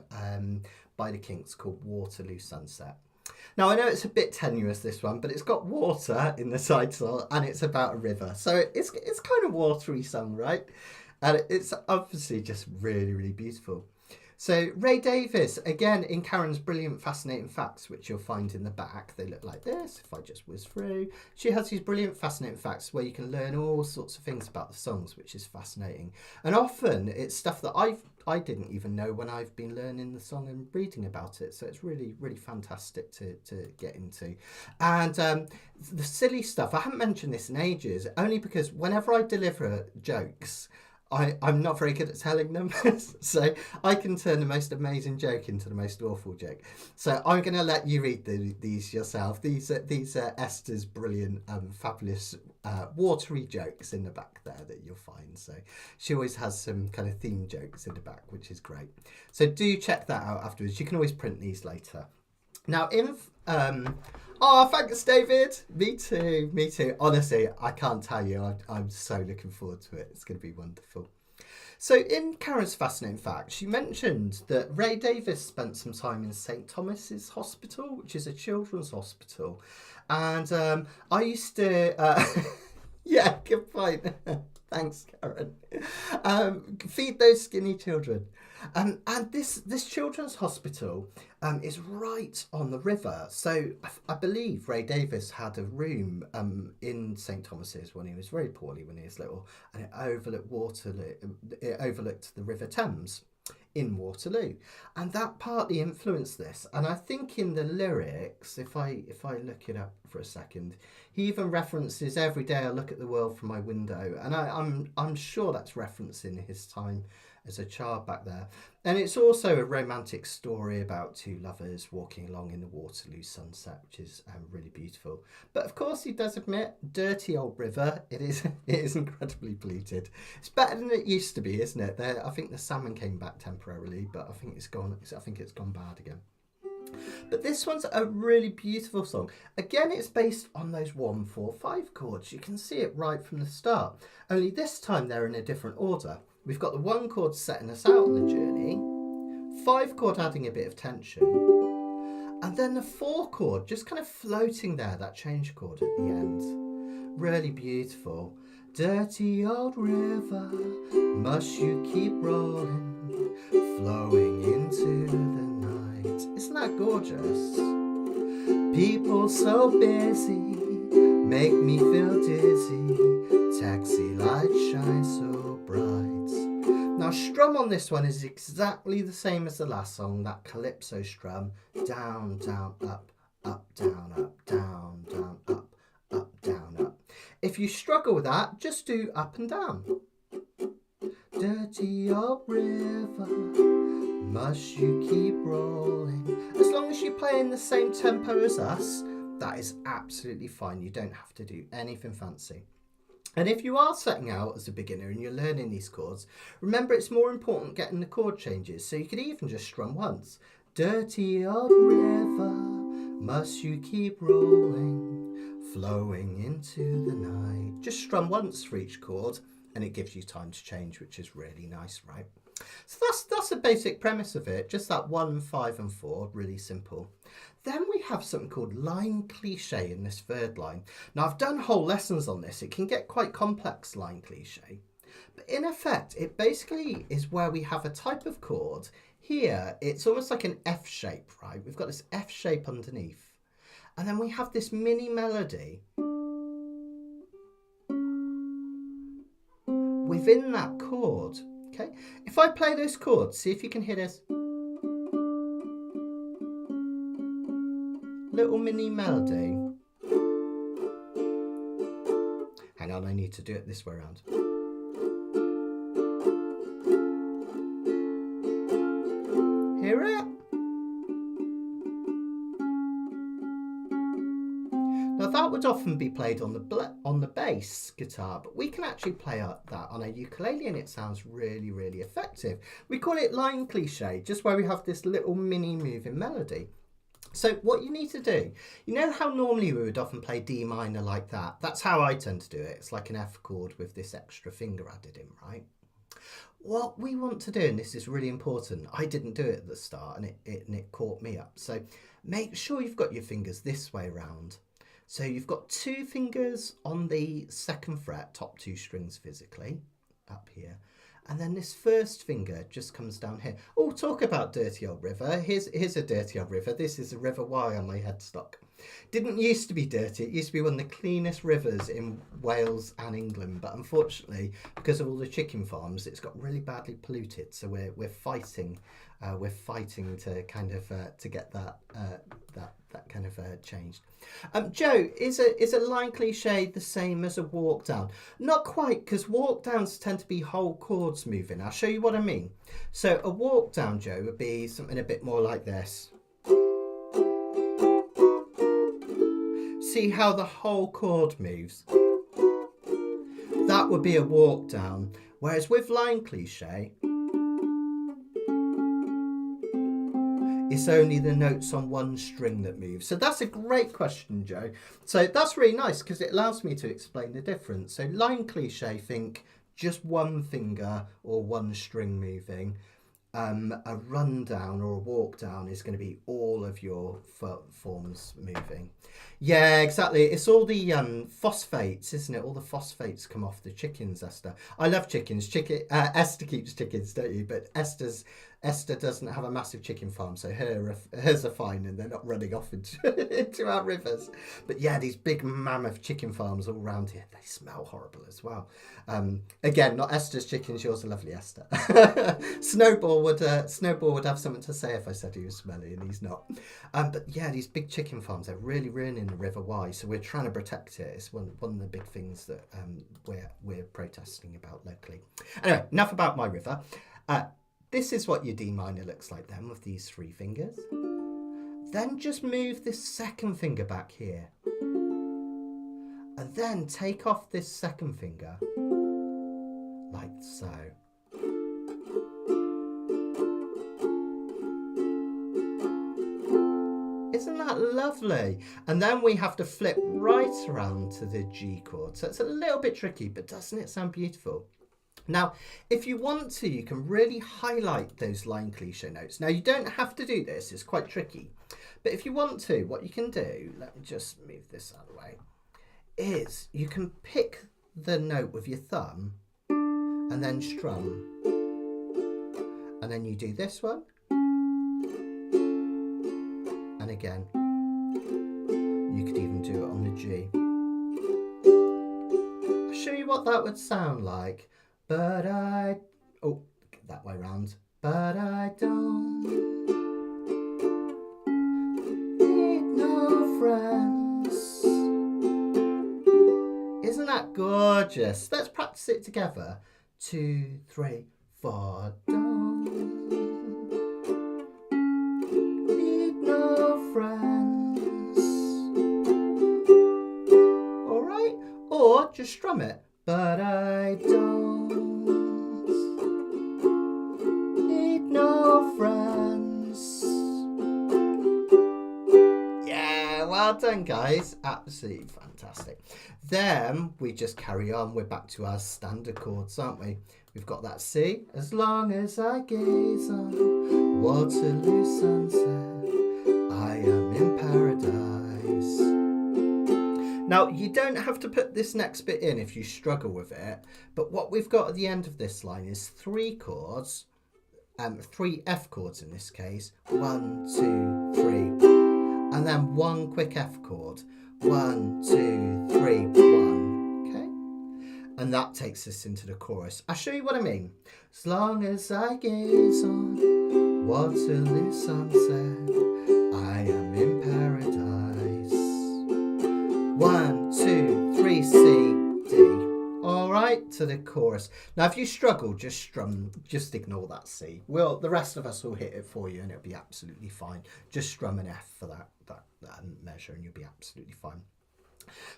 by the Kinks called Waterloo Sunset. Now, I know it's a bit tenuous, this one, but it's got water in the title and it's about a river. So it's kind of watery song, right? And it's obviously just really, really beautiful. So Ray Davies, again, in Karen's brilliant fascinating facts, which you'll find in the back. They look like this, if I just whiz through. She has these brilliant fascinating facts where you can learn all sorts of things about the songs, which is fascinating. And often it's stuff that I didn't even know when I've been learning the song and reading about it. So it's really, really fantastic to get into. And the silly stuff, I haven't mentioned this in ages, only because whenever I deliver jokes, I'm not very good at telling them, so I can turn the most amazing joke into the most awful joke. So I'm going to let you read these yourself. These are Esther's brilliant, fabulous, watery jokes in the back there that you'll find. So she always has some kind of theme jokes in the back, which is great. So do check that out afterwards. You can always print these later. Now, oh, thanks, David. Me too. Honestly, I can't tell you. I'm so looking forward to it. It's going to be wonderful. So in Karen's fascinating fact, she mentioned that Ray Davies spent some time in St. Thomas's Hospital, which is a children's hospital. And I used to... yeah, good point. Thanks, Karen. Feed those skinny children. And this children's hospital is right on the river. So I believe Ray Davies had a room in St. Thomas's when he was very poorly, when he was little, and it overlooked the River Thames in Waterloo, and that partly influenced this. And I think in the lyrics, if I look it up for a second, he even references "Every day I look at the world from my window," and I'm sure that's referencing his time as a child back there. And it's also a romantic story about two lovers walking along in the Waterloo sunset, which is really beautiful. But of course, he does admit, dirty old river. It is incredibly polluted. It's better than it used to be, isn't it? I think the salmon came back temporarily, but I think it's gone bad again. But this one's a really beautiful song. Again, it's based on those 1-4-5 chords. You can see it right from the start. Only this time they're in a different order. We've got the 1 chord setting us out on the journey, 5 chord adding a bit of tension, and then the 4 chord just kind of floating there, that change chord at the end. Really beautiful. Dirty old river, must you keep rolling, flowing into the night. Isn't that gorgeous? People so busy, make me feel dizzy, taxi lights shine so bright. Now, strum on this one is exactly the same as the last song, that calypso strum. Down, down, up, up, down, up, down, down, up, up, down, up. If you struggle with that, just do up and down. Dirty old river, must you keep rolling. As long as you play in the same tempo as us, that is absolutely fine. You don't have to do anything fancy. And if you are setting out as a beginner and you're learning these chords, remember it's more important getting the chord changes. So you could even just strum once. Dirty old river, must you keep rolling, flowing into the night. Just strum once for each chord and it gives you time to change, which is really nice, right? So that's the basic premise of it, just that 1, 5 and 4, really simple. Then we have something called line cliche in this third line. Now I've done whole lessons on this, it can get quite complex, line cliche. But in effect, it basically is where we have a type of chord. Here, it's almost like an F shape, right? We've got this F shape underneath. And then we have this mini melody within that chord. Okay, if I play those chords, see if you can hear this. Little mini melody. Hang on, I need to do it this way around. Hear it? Now that would often be played on the bass guitar, but we can actually play that on a ukulele and it sounds really, really effective. We call it line cliche, just where we have this little mini moving melody. So what you need to do, you know how normally we would often play D minor like that? That's how I tend to do it. It's like an F chord with this extra finger added in, right? What we want to do, and this is really important, I didn't do it at the start and it caught me up. So make sure you've got your fingers this way around. So you've got 2 fingers on the 2nd fret, top 2 strings physically, up here. And then this first finger just comes down here. Oh, talk about dirty old river. Here's a dirty old river. This is a River Wye on my headstock. Didn't used to be dirty. It used to be one of the cleanest rivers in Wales and England. But unfortunately, because of all the chicken farms, it's got really badly polluted. So we're fighting to kind of to get that kind of changed. Joe, is a line cliche the same as a walk down? Not quite, because walk downs tend to be whole chords moving. I'll show you what I mean. So a walk down, Joe, would be something a bit more like this. See how the whole chord moves? That would be a walk down. Whereas with line cliche, it's only the notes on one string that move. So that's a great question, Joe. So that's really nice because it allows me to explain the difference. So line cliche, think just one finger or one string moving. A rundown or a walk down is going to be all of your forms moving. Yeah, exactly. It's all the phosphates, isn't it? All the phosphates come off the chickens, Esther. I love chickens. Esther keeps chickens, don't you? But Esther doesn't have a massive chicken farm, so hers are fine and they're not running off into our rivers. But yeah, these big mammoth chicken farms all around here, they smell horrible as well. Again, not Esther's chickens, yours are lovely, Esther. Snowball would have something to say if I said he was smelly, and he's not. But yeah, these big chicken farms, they're really ruining the River Wye, so we're trying to protect it. It's one of the big things that we're protesting about locally. Anyway, enough about my river. This is what your D minor looks like then, with these 3 fingers. Then just move this 2nd finger back here. And then take off this 2nd finger, like so. Isn't that lovely? And then we have to flip right around to the G chord. So it's a little bit tricky, but doesn't it sound beautiful? Now, if you want to, you can really highlight those line cliche notes. Now, you don't have to do this. It's quite tricky. But if you want to, what you can do, let me just move this out of the way, is you can pick the note with your thumb and then strum. And then you do this one. And again, you could even do it on the G. I'll show you what that would sound like. But that way round. But I don't need no friends. Isn't that gorgeous? Let's practice it together. 2, 3, 4. Don't need no friends. All right. Or just strum it. but I don't need no friends. Yeah, well done, guys. Absolutely fantastic. Then we just carry on. We're back to our standard chords, aren't we? We've got that C. As long as I gaze on Waterloo sunset, I am in paradise. Now, you don't have to put this next bit in if you struggle with it, but what we've got at the end of this line is 3 chords, 3 F chords in this case. 1, 2, 3, and then 1 quick F chord. 1, 2, 3, 1. And that takes us into the chorus. I'll show you what I mean. As long as I gaze on Waterloo sunset, I am in paradise. 1, 2, 3, C, D. All right, to the chorus. Now, if you struggle, just strum. Just ignore that C. The rest of us will hit it for you, and it'll be absolutely fine. Just strum an F for that measure, and you'll be absolutely fine.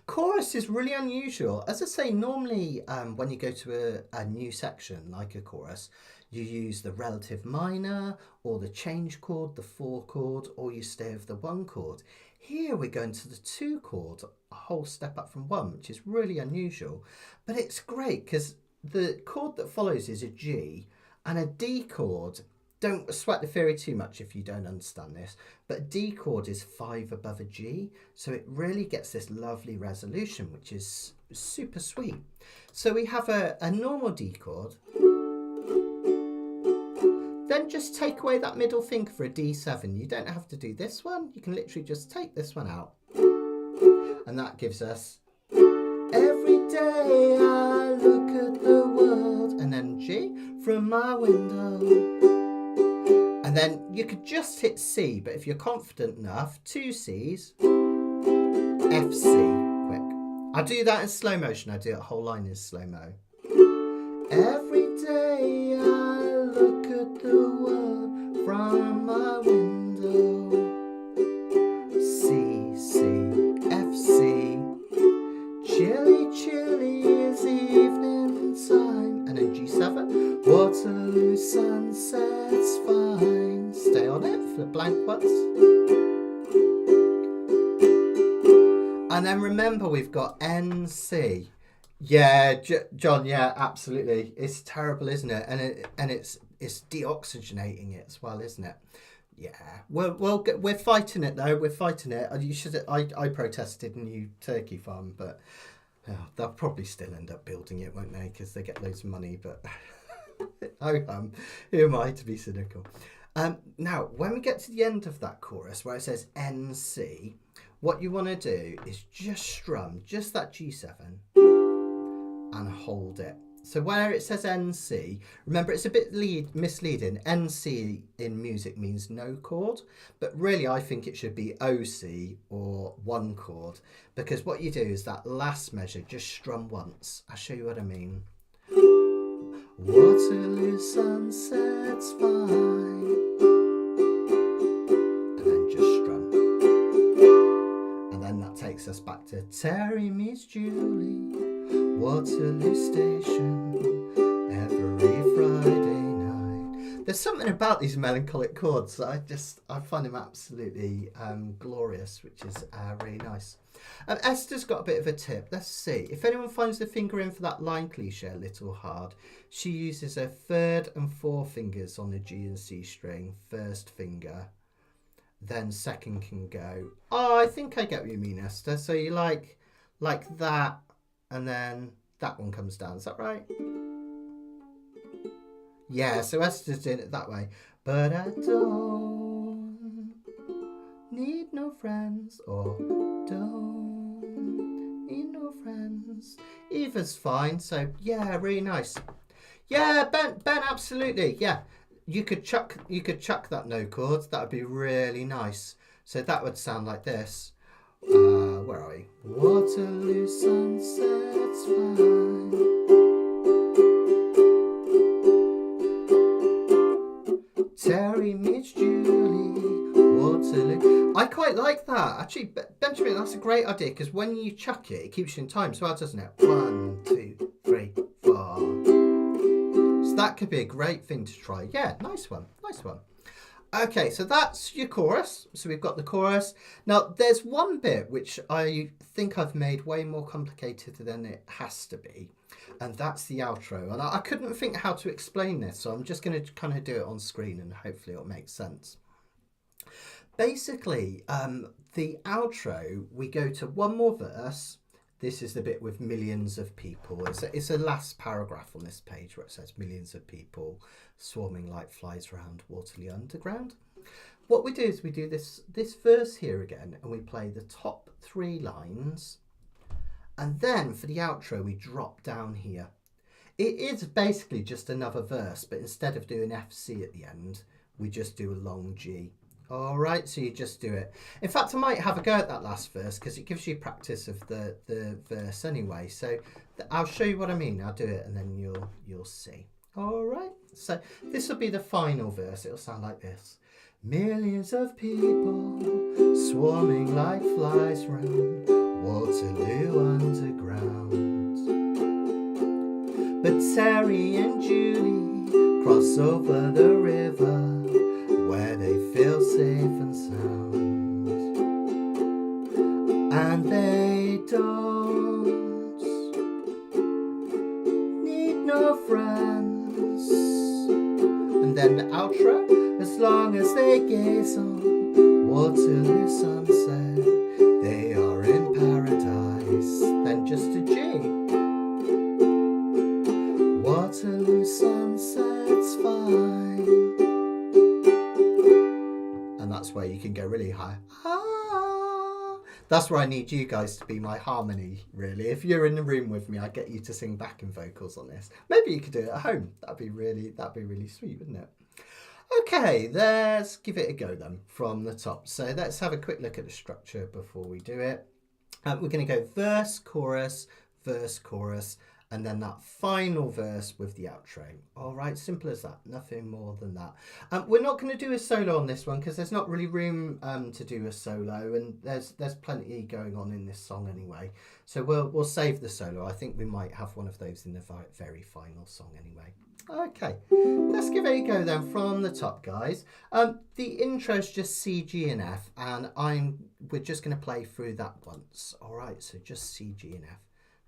Chorus is really unusual. As I say, normally when you go to a new section like a chorus, you use the relative minor or the change chord, the 4 chord, or you stay with the 1 chord. Here we're going to the 2 chord, a whole step up from 1, which is really unusual. But it's great because the chord that follows is a G, and a D chord. Don't sweat the theory too much if you don't understand this, but a D chord is 5 above a G, so it really gets this lovely resolution, which is super sweet. So we have a normal D chord, then just take away that middle finger for a D7. You don't have to do this one, you can literally just take this one out, and that gives us every day I look at the world, and then G from my window. And then you could just hit C, but if you're confident enough, 2 Cs, F, C, quick. I do that in slow motion, I do it whole line in slow-mo. Every day I look at the world from my window. C, C, F, C. Chilly, chilly is evening time. And then G7. Waterloo sunset's fine. Stay on it for the blank ones. And then remember we've got NC. Yeah, John, yeah, absolutely. It's terrible, isn't it? And it's deoxygenating it as well, isn't it? Yeah, we're fighting it though. We're fighting it. I protested in New Turkey Farm, but they'll probably still end up building it, won't they? Because they get loads of money. But who am I to be cynical? Now, when we get to the end of that chorus where it says NC, what you want to do is just strum just that G7 and hold it. So where it says NC, remember it's a bit misleading. NC in music means no chord, but really I think it should be OC or 1 chord, because what you do is that last measure, just strum once. I'll show you what I mean. Waterloo sunset's fine. And then just strum. And then that takes us back to Terry meets Julie, Waterloo Station, every Friday night. There's something about these melancholic chords that I find them absolutely glorious, which is really nice. Esther's got a bit of a tip. Let's see. If anyone finds the finger in for that line cliche a little hard, she uses her 3rd and 4th fingers on the G and C string. 1st finger, then 2nd can go. Oh, I think I get what you mean, Esther. So you like that, and then that one comes down. Is that right? Yeah, so Esther's doing it that way. But I don't need no friends, or don't need no friends. Either's fine, so yeah, really nice. Yeah, Ben, absolutely. Yeah, you could chuck that no chord. That would be really nice. So that would sound like this. Where are we? Waterloo sunset's fine. Terry meets Julie, Waterloo. I quite like that. Actually, Benjamin, that's a great idea, because when you chuck it, it keeps you in time. So how doesn't it? 1, 2, that could be a great thing to try. Yeah, nice one, nice one. Okay, so that's your chorus. So we've got the chorus. Now, there's one bit which I think I've made way more complicated than it has to be, and that's the outro. And I couldn't think how to explain this, so I'm just going to kind of do it on screen and hopefully it'll make sense. Basically, the outro, we go to one more verse. This is the bit with millions of people. It's a last paragraph on this page where it says millions of people swarming like flies around Waterloo Underground. What we do is we do this verse here again, and we play the top 3 lines. And then for the outro, we drop down here. It is basically just another verse, but instead of doing FC at the end, we just do a long G. All right, so you just do it. In fact, I might have a go at that last verse because it gives you practice of the verse anyway. So I'll show you what I mean. I'll do it and then you'll see. All right, so this will be the final verse. It'll sound like this. Millions of people swarming like flies round Waterloo Underground. But Terry and Julie cross over the river where they feel safe and sound, and they don't need no friends. And then the outro, as long as they gaze on Waterloo sunset, they are in paradise. Then just a G. Waterloo sunset's fine. That's where you can go really high. Ah. That's where I need you guys to be my harmony, really. If you're in the room with me, I'd get you to sing backing vocals on this. Maybe you could do it at home. That'd be really sweet, wouldn't it? Okay, let's give it a go then from the top. So let's have a quick look at the structure before we do it. We're going to go verse, chorus, and then that final verse with the outro. All right, simple as that, nothing more than that. We're not going to do a solo on this one because there's not really room to do a solo, and there's plenty going on in this song anyway. So we'll save the solo. I think we might have one of those in the very final song anyway. Okay, let's give it a go then from the top, guys. The intro is just C, G, and F, and we're just going to play through that once. All right, so just C, G, and F.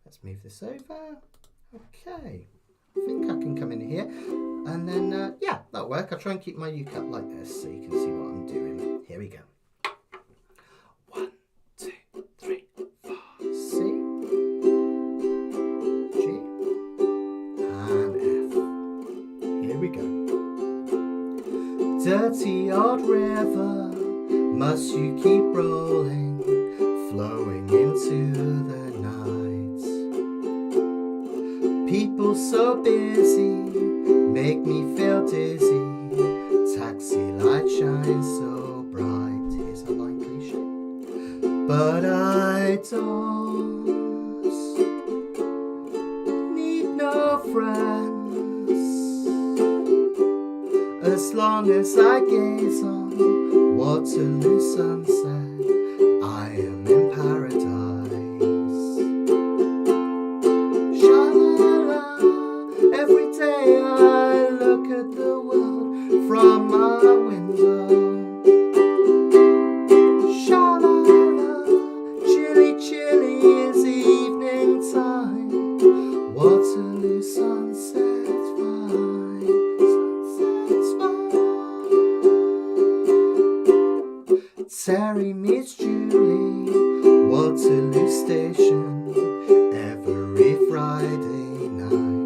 Let's move this over. Okay, I think I can come in here, and then yeah, that'll work. I'll try and keep my uke up like this so you can see what I'm doing. Here we go. 1, 2, 3, 4. C, G, and F. Here we go. Dirty old river, must you keep rolling, flowing into the night? People so busy, make me feel dizzy. Taxi light shines so bright. Here's a line cliche. But I don't need no friends, as long as I gaze on Waterloo sunset, I am in paradise. Every day I look at the world from my window. Sha-la-la, chilly, chilly is evening time. Waterloo sunset's fine, sunset's fine. Terry meets Julie, Waterloo station, every Friday night.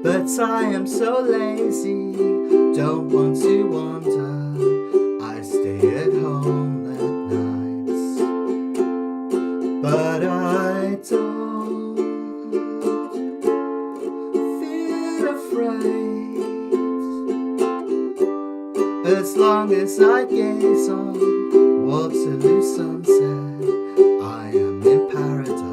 But I am so lazy, don't want to wander, I stay at home at nights. But I don't feel afraid, as long as I gaze on Waterloo sunset, I am in paradise.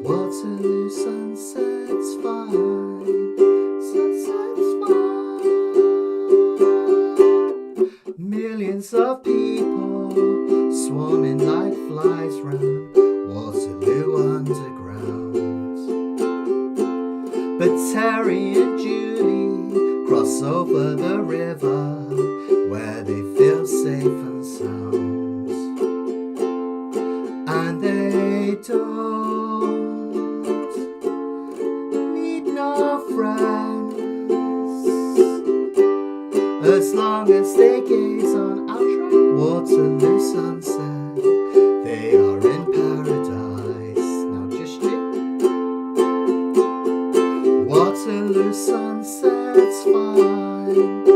Waterloo But Terry and Julie cross over the river where they feel safe and sound, and they don't need no friends as long as they gaze on Waterloo sunset. They are in paradise. Now just you. Waterloo sunset's fine.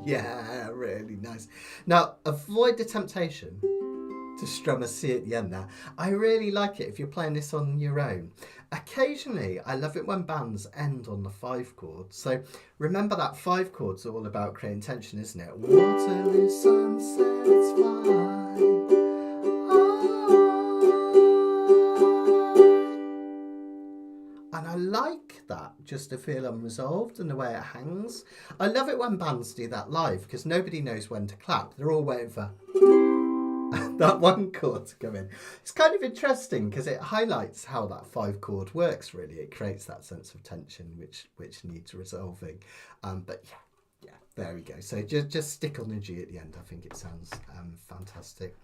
Yeah, really nice. Now, avoid the temptation to strum a C at the end there. I really like it if you're playing this on your own. Occasionally, I love it when bands end on the 5 chord. So remember that 5 chord's all about creating tension, isn't it? Waterloo sunset's fine. And I like that, just to feel unresolved and the way it hangs. I love it when bands do that live because nobody knows when to clap. They're all waiting for that 1 chord to come in. It's kind of interesting because it highlights how that 5 chord works, really. It creates that sense of tension which needs resolving. But yeah, there we go. So just stick on the G at the end. I think it sounds fantastic.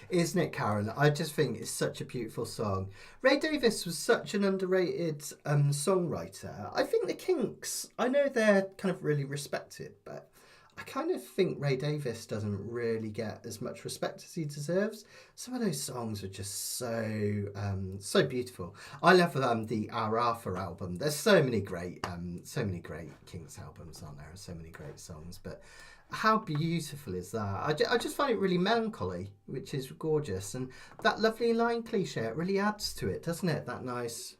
Isn't it, Karen? I just think it's such a beautiful song. Ray Davies was such an underrated songwriter. I think the Kinks, I know they're kind of really respected, but I kind of think Ray Davies doesn't really get as much respect as he deserves. Some of those songs are just so beautiful. I love the Our Arthur album. There's so many great Kinks albums, aren't there? So many great songs, but how beautiful is that? I just find it really melancholy, which is gorgeous, and that lovely line cliche, it really adds to it, doesn't it? That nice.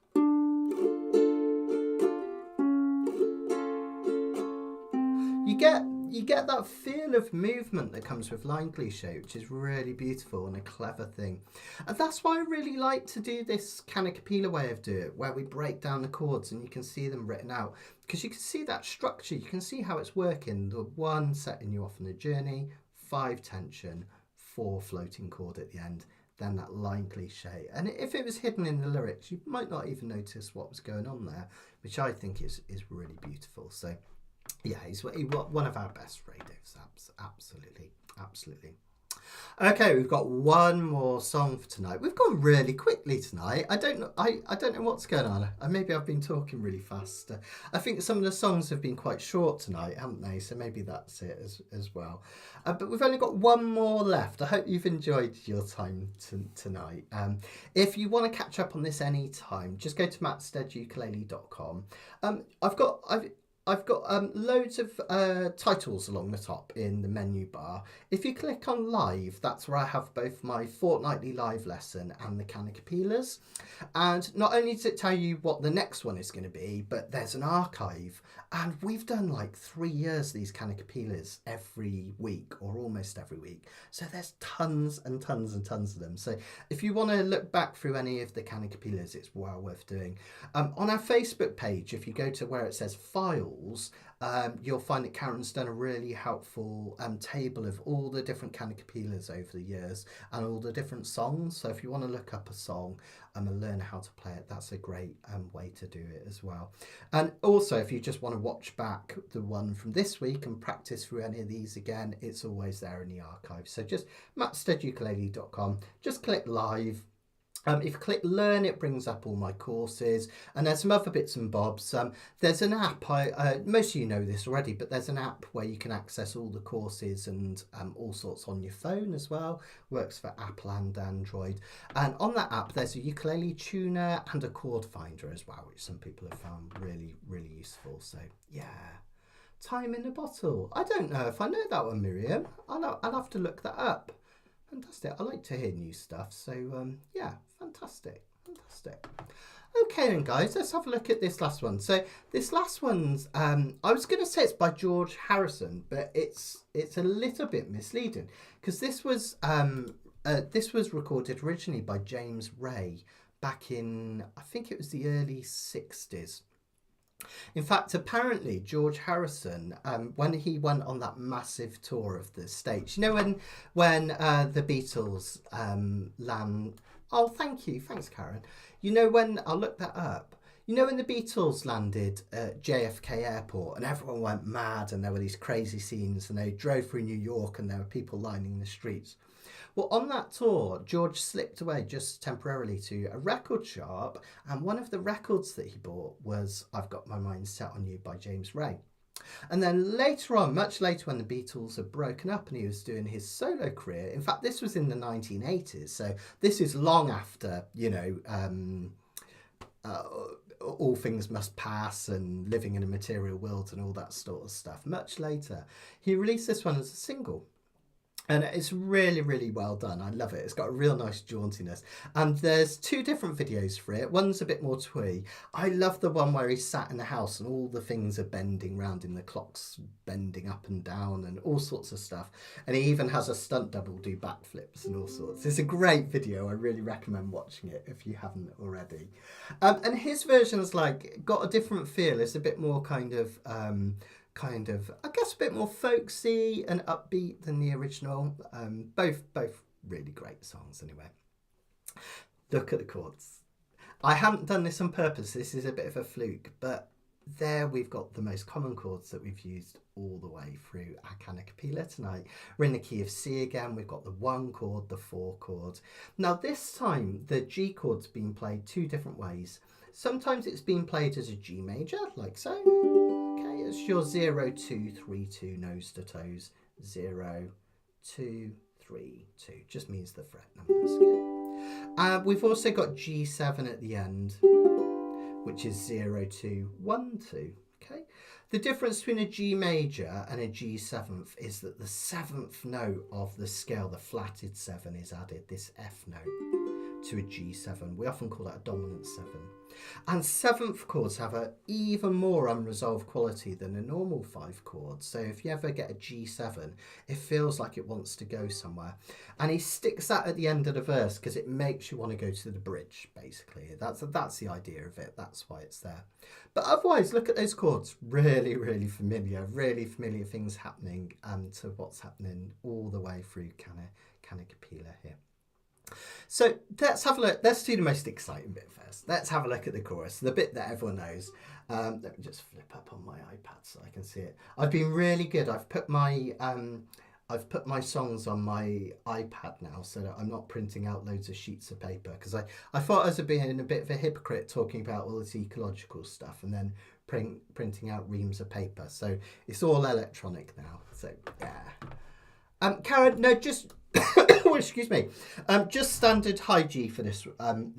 You get that feel of movement that comes with line cliche, which is really beautiful and a clever thing. And that's why I really like to do this Kanikapila way of doing it, where we break down the chords and you can see them written out. Because you can see that structure, you can see how it's working. The 1 setting you off on the journey, 5 tension, 4 floating chord at the end, then that line cliche. And if it was hidden in the lyrics, you might not even notice what was going on there, which I think is really beautiful. So yeah, he's one of our best radios. Absolutely. Okay, we've got one more song for tonight. We've gone really quickly tonight. I don't know what's going on. Maybe I've been talking really fast. I think some of the songs have been quite short tonight, haven't they? So maybe that's it as well. But we've only got one more left. I hope you've enjoyed your time tonight. If you want to catch up on this any time, just go to mattsteadukulele.com. I've got loads of titles along the top in the menu bar. If you click on live, that's where I have both my fortnightly live lesson and the Kanikapilas. And not only does it tell you what the next one is going to be, but there's an archive. And we've done like 3 years these Kanikapilas every week or almost every week. So there's tons and tons and tons of them. So if you want to look back through any of the Kanikapilas, it's well worth doing. On our Facebook page, if you go to where it says files, you'll find that Karen's done a really helpful table of all the different Kanikapilas over the years and all the different songs. So if you want to look up a song and learn how to play it, that's a great way to do it as well. And also, if you just want to watch back the one from this week and practice through any of these again, it's always there in the archive. So just mattsteadukulele.com, just click live. If you click learn, it brings up all my courses, and there's some other bits and bobs. There's an app, most of you know this already, but there's an app where you can access all the courses and all sorts on your phone as well. Works for Apple and Android. And on that app, there's a ukulele tuner and a chord finder as well, which some people have found really, really useful. So yeah, time in a bottle. I don't know if I know that one, Miriam. I'll have to look that up. Fantastic. I like to hear new stuff. So yeah, fantastic. Okay then, guys, let's have a look at this last one. So this last one's, I was going to say it's by George Harrison, but it's a little bit misleading because this was recorded originally by James Ray back in, I think it was the early 60s. In fact, apparently George Harrison, when he went on that massive tour of the States, you know, when the Beatles land. Oh, thank you, thanks, Karen. You know when I'll look that up. You know when the Beatles landed at JFK Airport and everyone went mad and there were these crazy scenes and they drove through New York and there were people lining the streets. Well, on that tour, George slipped away just temporarily to a record shop, and one of the records that he bought was I've Got My Mind Set on You by James Ray. And then later on, much later when the Beatles had broken up and he was doing his solo career, in fact, this was in the 1980s, so this is long after, you know, All Things Must Pass and Living in a Material World and all that sort of stuff. Much later, he released this one as a single. And it's really, really well done. I love it. It's got a real nice jauntiness. And there's two different videos for it. One's a bit more twee. I love the one where he's sat in the house and all the things are bending round in the clocks, bending up and down and all sorts of stuff. And he even has a stunt double do backflips and all sorts. It's a great video. I really recommend watching it if you haven't already. And his version's like got a different feel. It's a bit more kind of, I guess, a bit more folksy and upbeat than the original. Both really great songs anyway. Look at the chords. I haven't done this on purpose. This is a bit of a fluke, but there we've got the most common chords that we've used all the way through our Kanikapila tonight. We're in the key of C again. We've got the 1 chord, the 4 chord. Now this time the G chord's been played 2 different ways. Sometimes it's been played as a G major, like so. Okay, it's your 0, 2, 3, 2, nose to toes. 0, 2, 3, 2. Just means the fret numbers. Okay. We've also got G7 at the end, which is 0, 2, 1, 2. Okay. The difference between a G major and a G7th is that the 7th note of the scale, the flatted 7, is added, this F note, to a G7. We often call that a dominant 7. And 7th chords have an even more unresolved quality than a normal 5 chord. So if you ever get a G7, it feels like it wants to go somewhere. And he sticks that at the end of the verse because it makes you want to go to the bridge, basically. That's the idea of it. That's why it's there. But otherwise, look at those chords. Really, really familiar things happening to what's happening all the way through Kanikapila here. So let's have a look. Let's do the most exciting bit first. Let's have a look at the chorus, the bit that everyone knows. Let me just flip up on my iPad so I can see it. I've been really good. I've put my songs on my iPad now so that I'm not printing out loads of sheets of paper, because I thought I was being a bit of a hypocrite talking about all this ecological stuff and then printing out reams of paper. So it's all electronic now. So yeah. Karen, no, just oh, excuse me. Just standard high G for this one.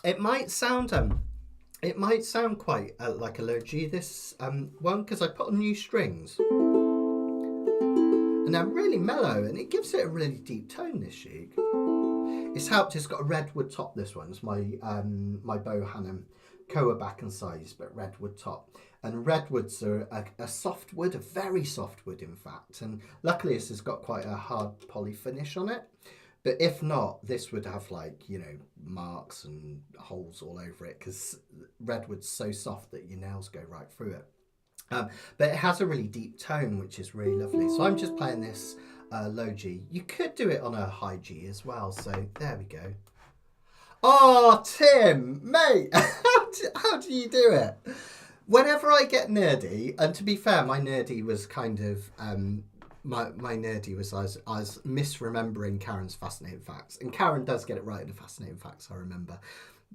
It might sound quite like a low G, this one, because I put on new strings and they're really mellow and it gives it a really deep tone, this G. It's helped. It's got a redwood top. This one's my my Bohannon Koa back and sides, but redwood top. And redwoods are a soft wood, a very soft wood, in fact. And luckily, this has got quite a hard poly finish on it. But if not, this would have, like, you know, marks and holes all over it, because redwood's so soft that your nails go right through it. But it has a really deep tone, which is really lovely. So I'm just playing this low G. You could do it on a high G as well. So there we go. Oh, Tim, mate, how do you do it? Whenever I get nerdy, and to be fair, my nerdy was kind of, my nerdy was I was misremembering Karen's fascinating facts. And Karen does get it right in the fascinating facts, I remember.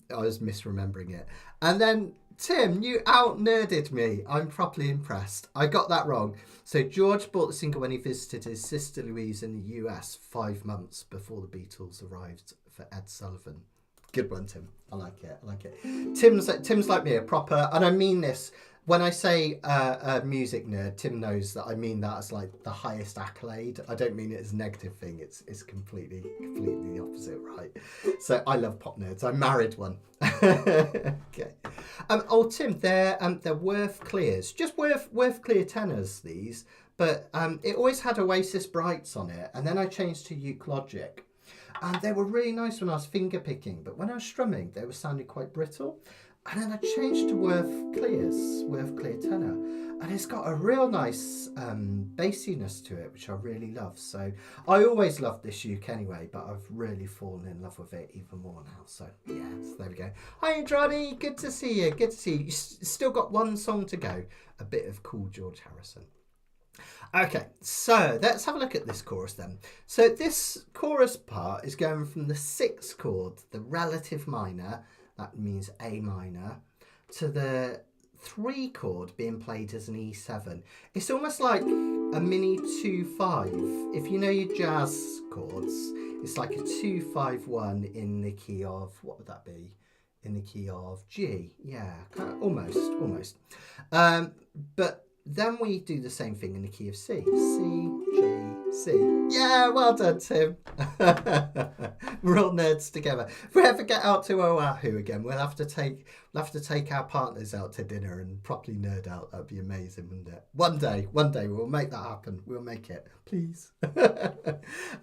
I was misremembering it. And then, Tim, you out-nerded me. I'm properly impressed. I got that wrong. So George bought the single when he visited his sister Louise in the US 5 months before the Beatles arrived for Ed Sullivan. Good one, Tim. I like it. Tim's like me, a proper, and I mean this, when I say a music nerd, Tim knows that I mean that as like the highest accolade. I don't mean it as a negative thing. It's completely the opposite, right? So I love pop nerds. I married one. Okay. Tim, they're Worth Clears, just Worth Clear tenors, these, but it always had Oasis Brights on it, and then I changed to Uke Logic. And they were really nice when I was finger picking, but when I was strumming, they were sounding quite brittle. And then I changed to Worth Clear tenor, and it's got a real nice bassiness to it, which I really love. So I always loved this uke anyway, but I've really fallen in love with it even more now. So yes, there we go. Hi Andrade, good to see you. Good to see you. You still got one song to go. A bit of cool George Harrison. Okay, so let's have a look at this chorus then. So this chorus part is going from the 6th chord, the relative minor, that means A minor, to the 3 chord being played as an E7. It's almost like a mini 2-5. If you know your jazz chords, it's like a 2-5-1 in the key of, what would that be? In the key of G. Yeah, almost. But then we do the same thing in the key of C. C, G, C. Yeah, well done, Tim. We're all nerds together. If we ever get out to Oahu again, we'll have to take our partners out to dinner and properly nerd out. That'd be amazing, wouldn't it? One day we'll make that happen. We'll make it, please.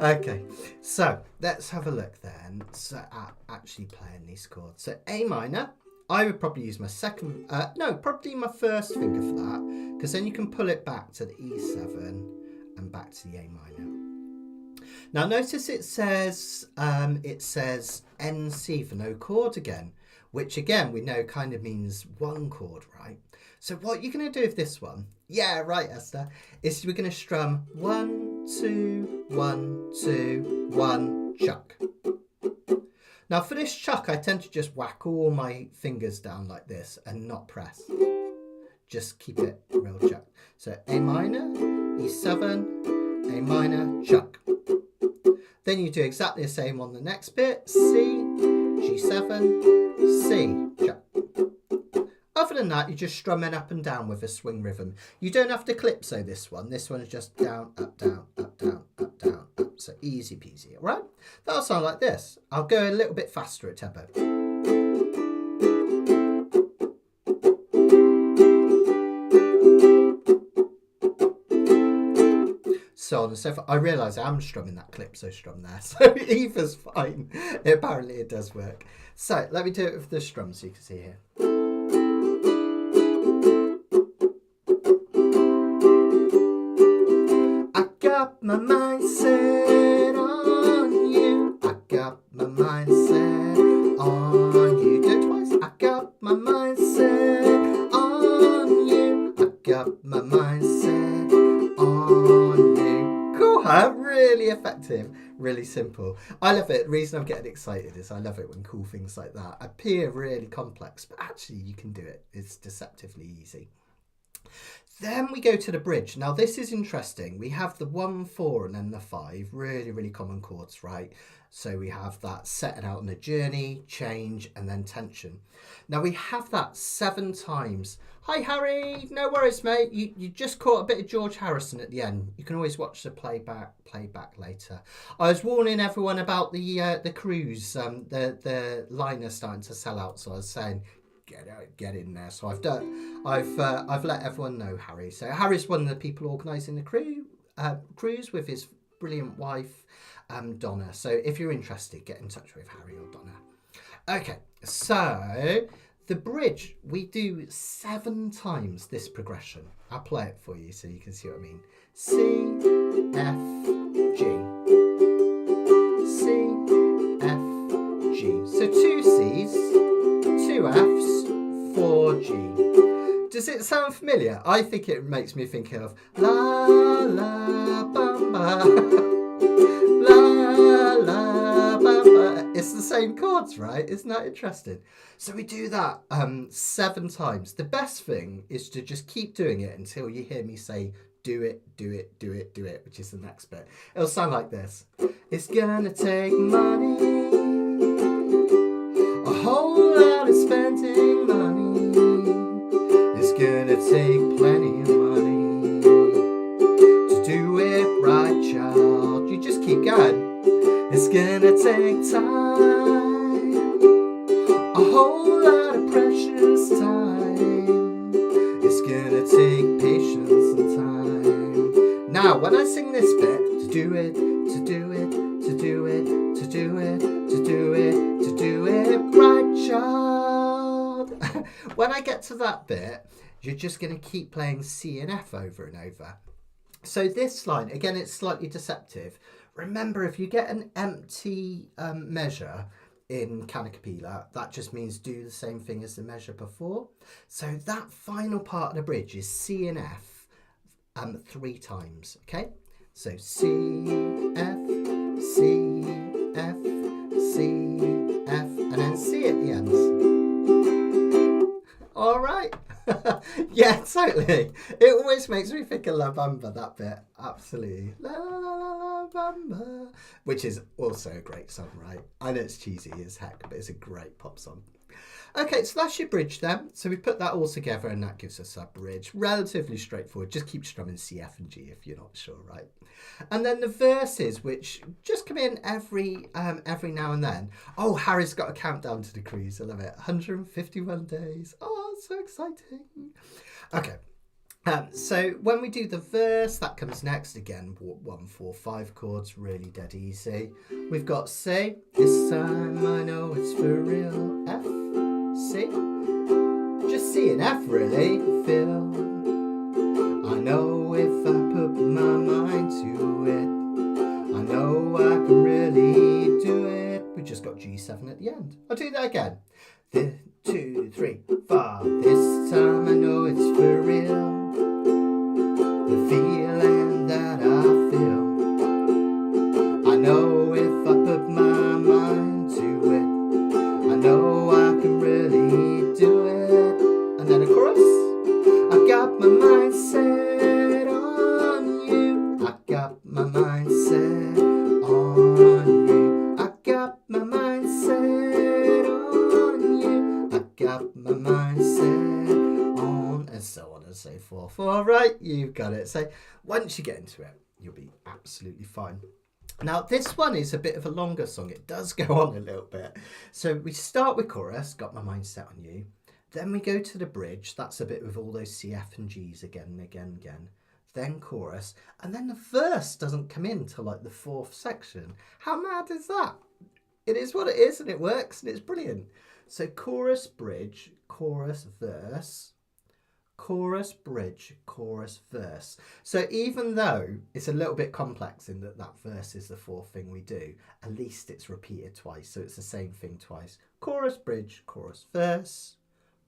Okay, so let's have a look then. So at actually playing these chords. So A minor. I would probably use my probably my first finger for that, because then you can pull it back to the E7 and back to the A minor. Now notice it says NC for no chord again, which again we know kind of means one chord, right? So what you're going to do with this one, yeah, right, Esther, is we're going to strum 1, 2, 1, 2, 1, chuck. Now for this chuck, I tend to just whack all my fingers down like this and not press. Just keep it real chuck. So A minor, E7, A minor, chuck. Then you do exactly the same on the next bit. C, G7, C, chuck. Other than that, you're just strumming up and down with a swing rhythm. You don't have to calypso this one. This one is just down, up, down, up, down, up, down, up. So easy peasy, all right? That'll sound like this. I'll go a little bit faster at tempo. So on and so forth. I realise I am strumming that calypso strum there, so either's fine. Apparently it does work. So let me do it with the strum so you can see here. I got my mind set on you. I got my mind set on you. Do it twice. I got my mind set on you. I got my mind set on you. Cool, huh? Really effective, really simple. I love it. The reason I'm getting excited is I love it when cool things like that appear really complex, but actually you can do it. It's deceptively easy. Then we go to the bridge. Now this is interesting. We have the 1, 4 and then the 5, really, really common chords, right? So we have that setting out on a journey, change, and then tension. Now we have that 7 times. Hi Harry, no worries mate. You just caught a bit of George Harrison at the end. You can always watch the playback later. I was warning everyone about the cruise, the liner starting to sell out, so I was saying, get in there. So I've let everyone know Harry. So Harry's one of the people organising the cruise with his brilliant wife Donna. So if you're interested, get in touch with Harry or Donna. Okay, so the bridge, we do 7 times this progression. I'll play it for you so you can see what I mean. C, F, G. C, F, G. So 2 C's, 2 F's, 4 G. Does it sound familiar? I think it makes me think of la la bamba, la la bamba. It's the same chords, right? Isn't that interesting? So we do that 7 times. The best thing is to just keep doing it until you hear me say do it, do it, do it, do it, which is the next bit. It'll sound like this. It's gonna take money, a whole lot of spending money. It's gonna take plenty of money to do it right, child. You just keep going. It's gonna take time, a whole lot of precious time. It's gonna take patience and time. Now, when I sing this bit, to do it, to do it, to do it, to do when I get to that bit, you're just going to keep playing C and F over and over. So this line, again, it's slightly deceptive. Remember, if you get an empty measure in Kanikapila, that just means do the same thing as the measure before. So that final part of the bridge is C and F 3 times, okay? So C, F, C, F, C, F, and then C at the end. All right. Yeah, totally. It always makes me think of La Bamba, that bit. Absolutely. La la la la Bamba. Which is also a great song, right? I know it's cheesy as heck, but it's a great pop song. Okay, so that's your bridge then. So we put that all together and that gives us our bridge. Relatively straightforward. Just keep strumming C, F and G if you're not sure, right? And then the verses, which just come in every now and then. Oh, Harry's got a countdown to the cruise. I love it. 151 days. Oh, so exciting. Okay. So when we do the verse, that comes next. Again, 1, 4, 5 chords, really dead easy. We've got C. This time I know it's for real. F. C. Just C and F really. Feel. I know if I put my mind to it, I know I can really do it. We just got G7 at the end. I'll do that again. 1, 2, 3, 4. This time I know it's for real. The feeling that I feel. I know if I put my mind to it, I know I can really do it. And then a chorus. I got my mind set on you. I got my mind set on you. I got my mind set on you. I got my mind set on, and so on and so forth. All right, you've got it. So once you get into it, you'll be absolutely fine. Now, this one is a bit of a longer song. It does go on a little bit. So we start with chorus, got my mind set on you. Then we go to the bridge. That's a bit with all those C, F and Gs again and again and again. Then chorus. And then the verse doesn't come in till like the 4th section. How mad is that? It is what it is and it works and it's brilliant. So chorus, bridge, chorus, verse. Chorus, bridge, chorus, verse. So even though it's a little bit complex in that verse is the 4th thing we do, at least it's repeated twice. So it's the same thing twice. Chorus, bridge, chorus, verse.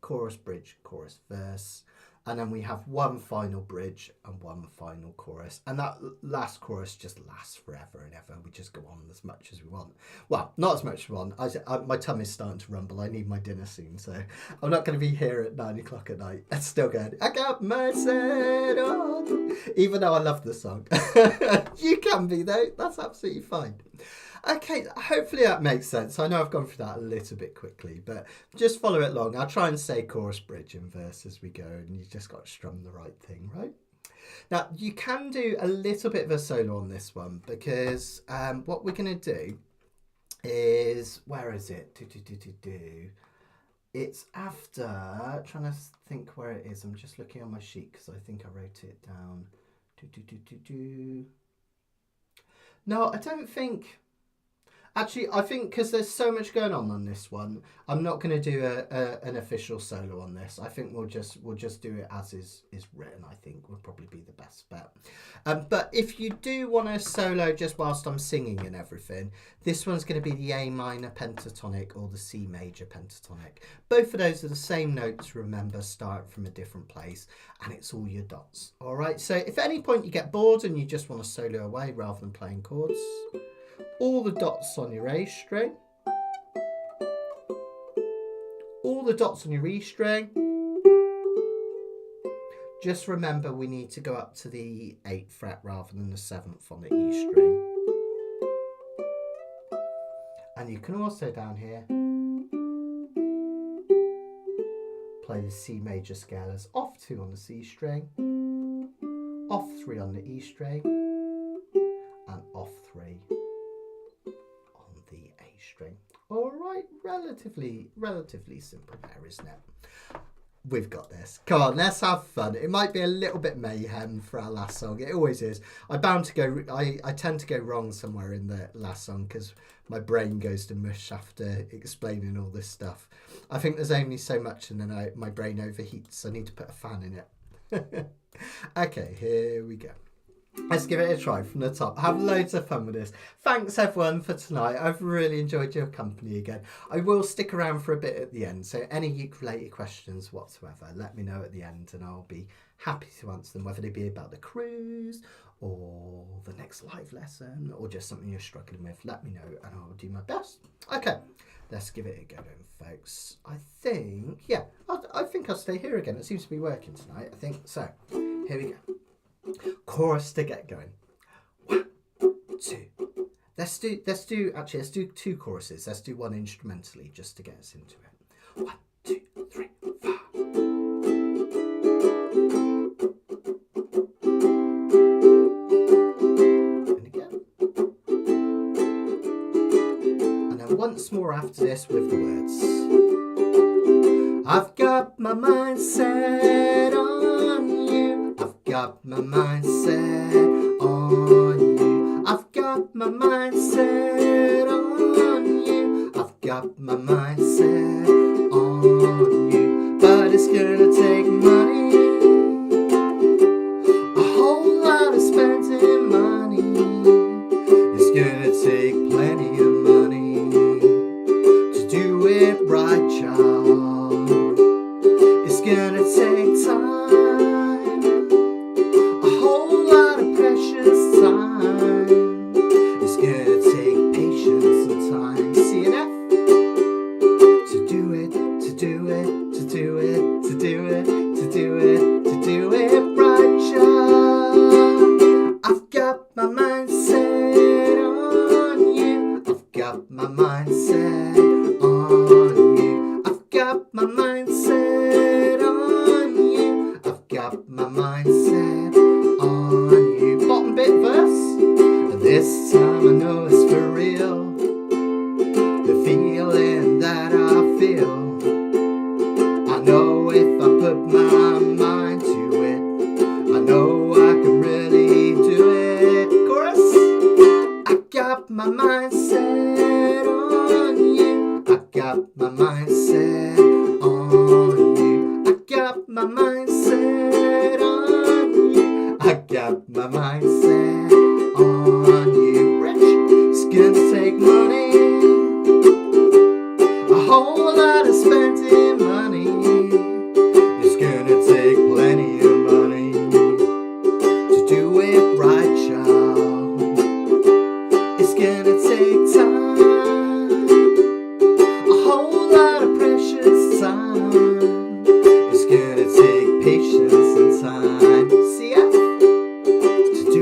Chorus, bridge, chorus, verse. And then we have one final bridge and one final chorus. And that last chorus just lasts forever and ever. We just go on as much as we want. Well, not as much as we want. My tummy's starting to rumble. I need my dinner soon. So I'm not going to be here at 9 o'clock at night. It's still going, I got my set on. Even though I love the song. You can be though. That's absolutely fine. Okay, hopefully that makes sense. I know I've gone through that a little bit quickly, but just follow it along. I'll try and say chorus, bridge and verse as we go, and you just got to strum the right thing, right? Now, you can do a little bit of a solo on this one because what we're going to do is, where is it? It's after, trying to think where it is. I'm just looking on my sheet because I think I wrote it down. No, I don't think... Actually, I think because there's so much going on this one, I'm not going to do an official solo on this. I think we'll just do it as is written. I think would probably be the best bet. But if you do want a solo just whilst I'm singing and everything, this one's going to be the A minor pentatonic or the C major pentatonic. Both of those are the same notes. Remember, start from a different place, and it's all your dots. All right. So if at any point you get bored and you just want to solo away rather than playing chords. All the dots on your A string, all the dots on your E string. Just remember we need to go up to the 8th fret rather than the 7th on the E string. And you can also down here play the C major scale as off 2 on the C string, off 3 on the E string, and off 3 the A string. All right, relatively simple there, isn't it? We've got this. Come on, let's have fun. It might be a little bit mayhem for our last song. It always is. I tend to go wrong somewhere in the last song because my brain goes to mush after explaining all this stuff. I think there's only so much and then my brain overheats. I need to put a fan in it. Okay, here we go. Let's give it a try from the top. Have loads of fun with this. Thanks everyone for tonight. I've really enjoyed your company again. I will stick around for a bit at the end, so any ukulele questions whatsoever, let me know at the end and I'll be happy to answer them, whether they be about the cruise or the next live lesson or just something you're struggling with. Let me know and I'll do my best. Okay, let's give it a go then, folks. I think I'll stay here again. It seems to be working tonight, I think. So, here we go. Chorus to get going. 1, 2. Let's do 2 choruses. Let's do one instrumentally just to get us into it. 1, 2, 3, 4. And again. And then once more after this with the words. I've got my mind set on you. I've got my mind set on you. I've got my mind set on you. I've got my mind set on you. But it's gonna take money, a whole lot of spending money. It's gonna take plenty of money to do it right, child. It's gonna take time. This time I know it's for real. The feeling that I feel, I know if I put my mind to it, I know I can really do it. Chorus. I got my mind set on you. I got my mind set on you. I got my mind set on you. I got my mind set on you. Rich, it's gonna take money, a whole lot of spending money. It's gonna take plenty of money to do it right, child. It's gonna take time, a whole lot of precious time. It's gonna take patience and time. See ya. To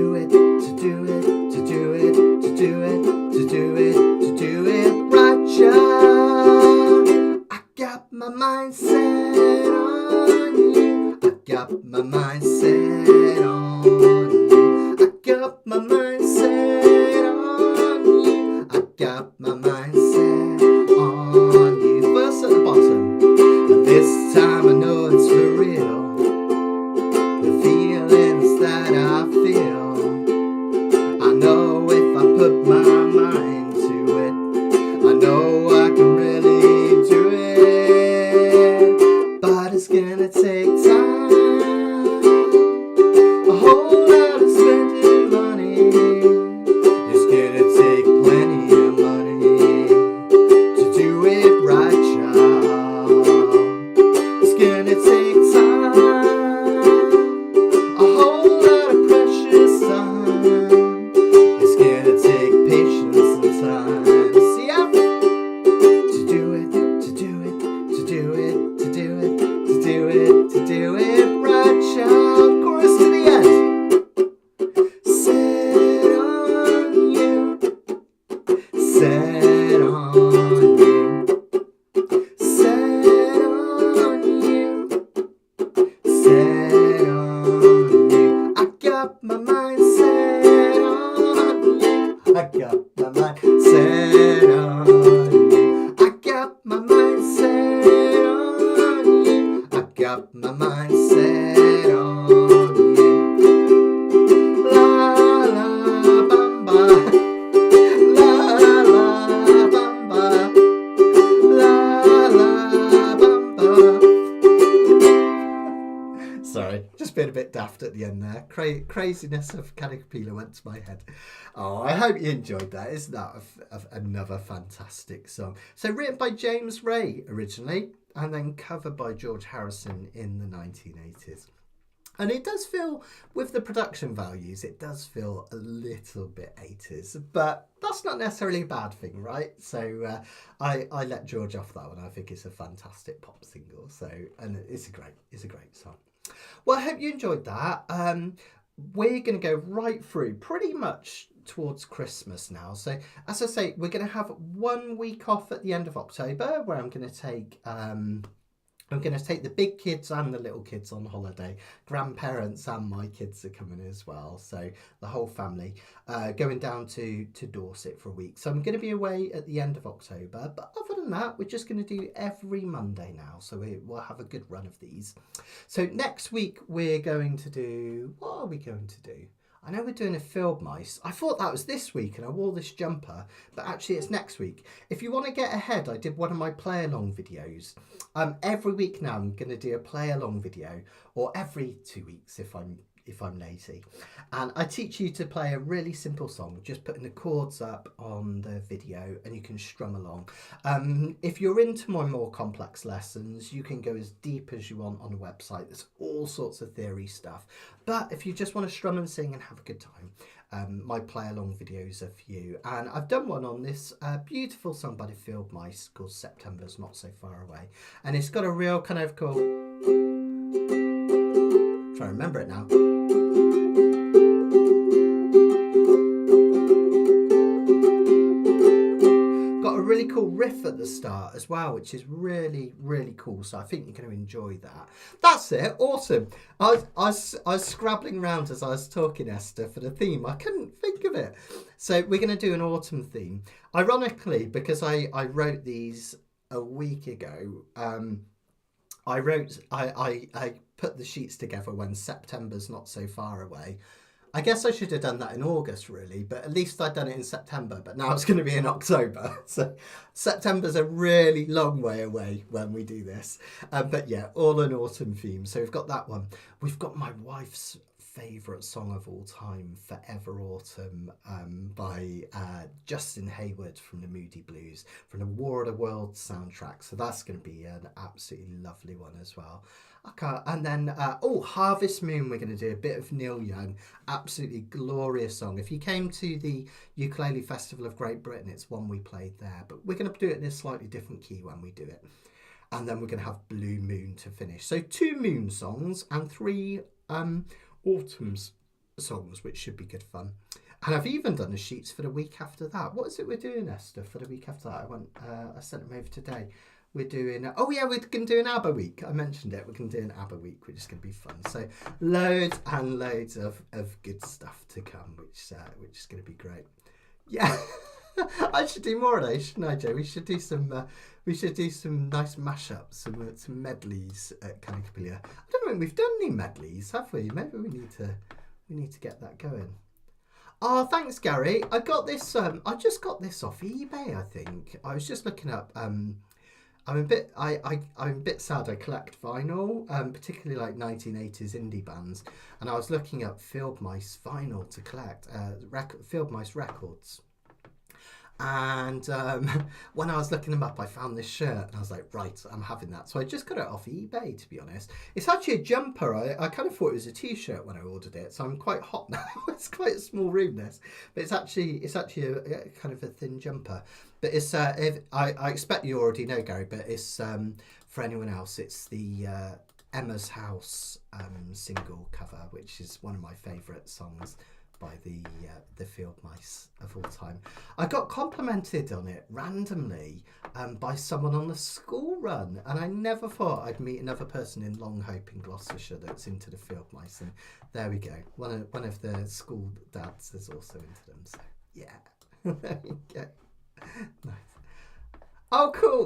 do it right, child. I got my mind set on you. I got my mind set on you. I got my mind set on you. I got my mind set on you. Verse at the bottom. And this time I know it's for real. The feelings that I feel, I know if I put my mind to it, I know I can really do it. But it's gonna take time, a whole laughed at the end there. Craziness of Kanikapila went to my head. Oh, I hope you enjoyed that. Isn't that another fantastic song? So written by James Ray originally, and then covered by George Harrison in the 1980s. And it does feel, with the production values, it does feel a little bit 80s, but that's not necessarily a bad thing, right? So I let George off that one. I think it's a fantastic pop single. So, and it's a great song. Well, I hope you enjoyed that. We're going to go right through pretty much towards Christmas now. So as I say, we're going to have 1 week off at the end of October where I'm going to take the big kids and the little kids on holiday. Grandparents and my kids are coming as well. So the whole family going down to Dorset for a week. So I'm going to be away at the end of October. But other than that, we're just going to do every Monday now. So we'll have a good run of these. So next week, we're going to do... What are we going to do? I know we're doing a field mice. I thought that was this week and I wore this jumper, but actually it's next week. If you want to get ahead, I did one of my play along videos. Every week now I'm going to do a play along video, or every 2 weeks if I'm lazy. And I teach you to play a really simple song, just putting the chords up on the video and you can strum along. If you're into my more complex lessons, you can go as deep as you want on the website. There's all sorts of theory stuff. But if you just want to strum and sing and have a good time, my play along videos are for you. And I've done one on this beautiful song by the Field Mice called September's Not So Far Away. And it's got a real kind of cool... Try to remember it now. Got a really cool riff at the start as well, which is really, really cool. So I think you're going to enjoy that. That's it. Awesome. I was scrabbling around as I was talking, Esther, for the theme. I couldn't think of it. So we're going to do an autumn theme. Ironically, because I wrote these a week ago, I put the sheets together when September's not so far away. I guess I should have done that in August, really, but at least I'd done it in September, but now it's going to be in October. So September's a really long way away when we do this. But yeah, all an autumn theme. So we've got that one. We've got my wife's favourite song of all time, Forever Autumn, by Justin Hayward from the Moody Blues, from the War of the Worlds soundtrack. So that's going to be an absolutely lovely one as well. Okay, and then, Harvest Moon, we're going to do a bit of Neil Young, absolutely glorious song. If you came to the Ukulele Festival of Great Britain, it's one we played there, but we're going to do it in a slightly different key when we do it. And then we're going to have Blue Moon to finish. So 2 moon songs and 3 autumn songs, which should be good fun. And I've even done the sheets for the week after that. What is it we're doing, Esther, for the week after that? I sent them over today. We're doing, we're going to do an ABBA week. I mentioned it. We're going to do an ABBA week, which is going to be fun. So loads and loads of good stuff to come, which is going to be great. Yeah, I should do more of those, shouldn't I, Joe? We should do some nice mashups, some medleys at Kanikapila. I don't think we've done any medleys, have we? Maybe we need to get that going. Oh, thanks, Gary. I got this. I just got this off eBay. I think I was just looking up. I'm a bit sad. I collect vinyl, particularly like 1980s indie bands, and I was looking up Field Mice vinyl to collect, Field Mice records. And when I was looking them up, I found this shirt and I was like, right, I'm having that. So I just got it off eBay, to be honest. It's actually a jumper. I kind of thought it was a t-shirt when I ordered it, so I'm quite hot now. It's quite a small room, this, but it's actually a kind of a thin jumper. But it's I expect you already know, Gary, but it's for anyone else, it's the Emma's House single cover, which is one of my favourite songs by the Field Mice of all time. I got complimented on it randomly by someone on the school run, and I never thought I'd meet another person in Longhope in Gloucestershire that's into the Field Mice, and there we go. One of the school dads is also into them, so yeah. There you go. Nice. Oh, cool.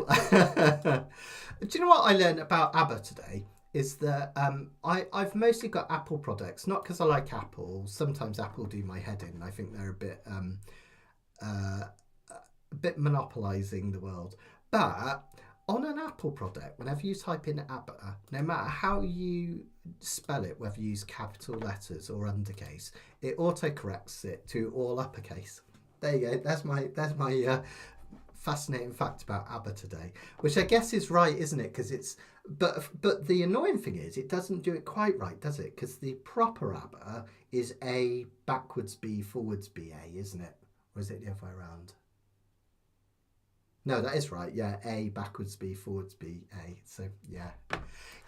Do you know what I learned about ABBA today? Is that I've mostly got Apple products, not because I like Apple. Sometimes Apple do my head in. I think they're a bit monopolising the world. But on an Apple product, whenever you type in ABBA, no matter how you spell it, whether you use capital letters or undercase, it autocorrects it to all uppercase. There you go. That's my fascinating fact about ABBA today, which I guess is right, isn't it? Because it's but the annoying thing is it doesn't do it quite right, does it? Because the proper ABBA is A backwards B forwards B A, isn't it? Or is it the other way around? No, that is right. Yeah, A backwards B forwards B A. So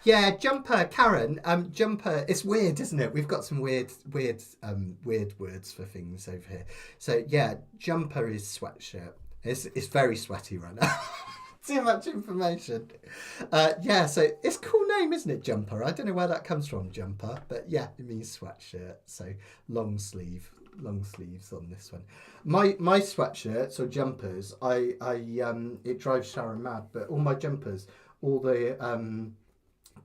yeah, jumper, Karen. Jumper. It's weird, isn't it? We've got some weird words for things over here. So yeah, jumper is sweatshirt. It's very sweaty right now. Too much information. Yeah, so it's a cool name, isn't it, jumper? I don't know where that comes from, jumper, but yeah, it means sweatshirt. So long sleeves on this one. My sweatshirts or jumpers, it drives Sharon mad, but all my jumpers, all the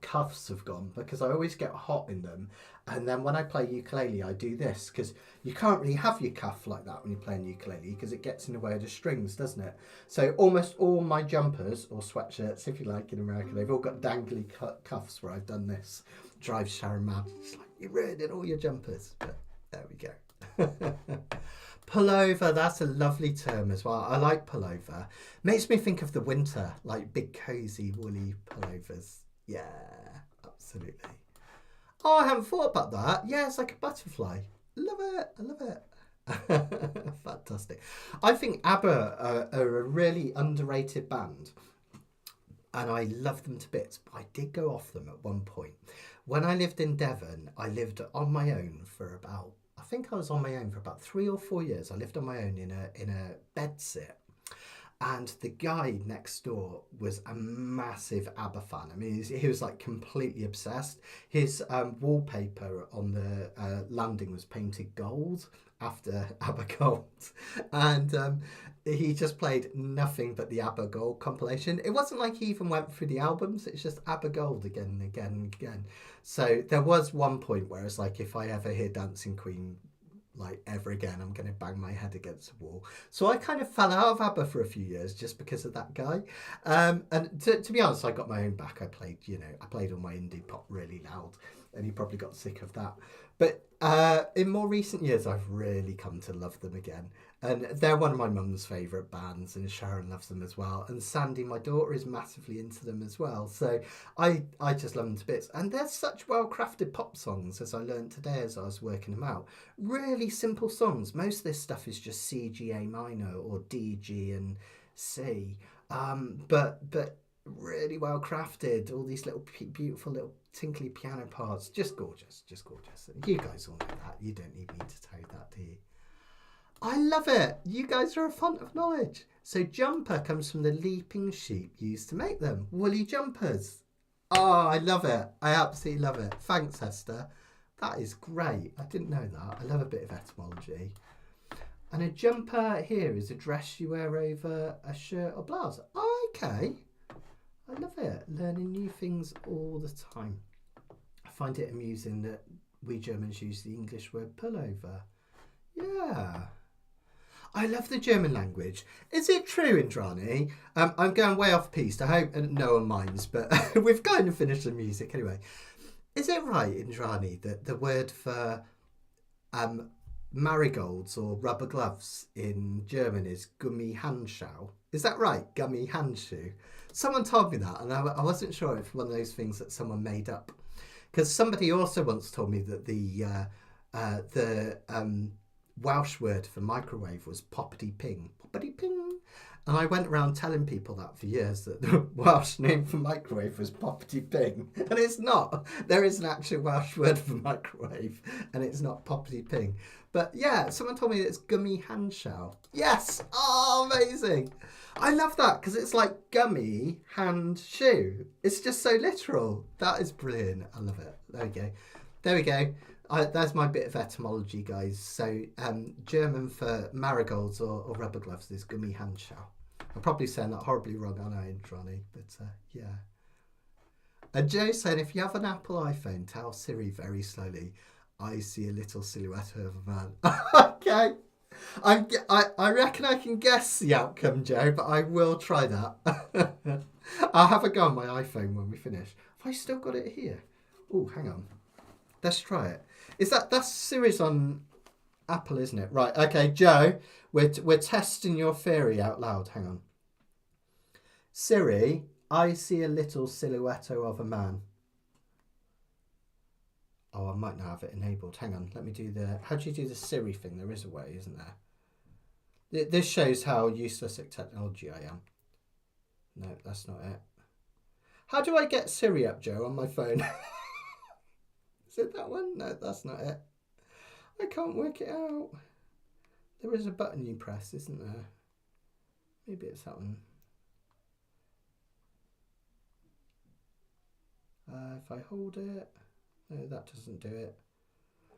cuffs have gone because I always get hot in them, and then when I play ukulele I do this because you can't really have your cuff like that when you're playing ukulele because it gets in the way of the strings, doesn't it? So almost all my jumpers or sweatshirts, if you like, in America, they've all got dangly cuffs where I've done this. Drives Sharon mad. It's like, you ruined all your jumpers, but there we go. Pullover, that's a lovely term as well. I like pullover. Makes me think of the winter, like big cozy woolly pullovers. Yeah, absolutely. Oh, I haven't thought about that. Yeah, it's like a butterfly. Love it. I love it. Fantastic. I think ABBA are a really underrated band, and I love them to bits, but I did go off them at one point. When I lived in Devon, I lived on my own for about, I think I was on my own for about 3 or 4 years. I lived on my own in a bedsit. And the guy next door was a massive ABBA fan. I mean, he was like completely obsessed. His wallpaper on the landing was painted gold after ABBA Gold. And he just played nothing but the ABBA Gold compilation. It wasn't like he even went through the albums. It's just ABBA Gold again and again and again. So there was one point where it's like, if I ever hear Dancing Queen like ever again, I'm going to bang my head against the wall. So I kind of fell out of ABBA for a few years just because of that guy. And to be honest, I got my own back. I played all my indie pop really loud, and he probably got sick of that. But in more recent years, I've really come to love them again. And they're one of my mum's favourite bands, and Sharon loves them as well. And Sandy, my daughter, is massively into them as well. So I just love them to bits. And they're such well-crafted pop songs, as I learned today as I was working them out. Really simple songs. Most of this stuff is just C, G, A minor, or D, G, and C. But really well-crafted. All these little beautiful little tinkly piano parts. Just gorgeous, just gorgeous. And you guys all know that. You don't need me to tell you that, do you? I love it. You guys are a font of knowledge. So jumper comes from the leaping sheep used to make them. Woolly jumpers. Oh, I love it. I absolutely love it. Thanks, Esther. That is great. I didn't know that. I love a bit of etymology. And a jumper here is a dress you wear over a shirt or blouse. Oh, okay. I love it. Learning new things all the time. I find it amusing that we Germans use the English word pullover. Yeah. I love the German language. Is it true, Indrani? I'm going way off piste. I hope no one minds, but we've kind of finished the music anyway. Is it right, Indrani, that the word for marigolds or rubber gloves in German is Gummihandschuh? Is that right? Gummihandschuh? Someone told me that, and I wasn't sure if one of those things that someone made up. Because somebody also once told me that the Welsh word for microwave was poppity ping. Poppity ping. And I went around telling people that for years, that the Welsh name for microwave was poppity ping. And it's not. There is an actual Welsh word for microwave, and it's not poppity ping. But yeah, someone told me it's gummy handshell. Yes! Oh, amazing! I love that, because it's like gummy hand shoe. It's just so literal. That is brilliant. I love it. There we go. There we go. That's my bit of etymology, guys. So German for marigolds or rubber gloves is Gummihandschuh. I'm probably saying that horribly wrong, I know, Ronnie, but yeah. And Joe saying, if you have an Apple iPhone, tell Siri very slowly, I see a little silhouette of a man. Okay. I reckon I can guess the outcome, Joe, but I will try that. I'll have a go on my iPhone when we finish. Have I still got it here? Oh, hang on. Let's try it. That's Siri's on Apple, isn't it? Right. Okay, Joe, we're testing your theory out loud. Hang on. Siri, I see a little silhouette of a man. Oh, I might not have it enabled. Hang on. Let me do the... How do you do the Siri thing? There is a way, isn't there? This shows how useless at technology I am. No, that's not it. How do I get Siri up, Joe, on my phone? Is it that one? No, that's not it. I can't work it out. There is a button you press, isn't there? Maybe it's that one. If I hold it... No, that doesn't do it.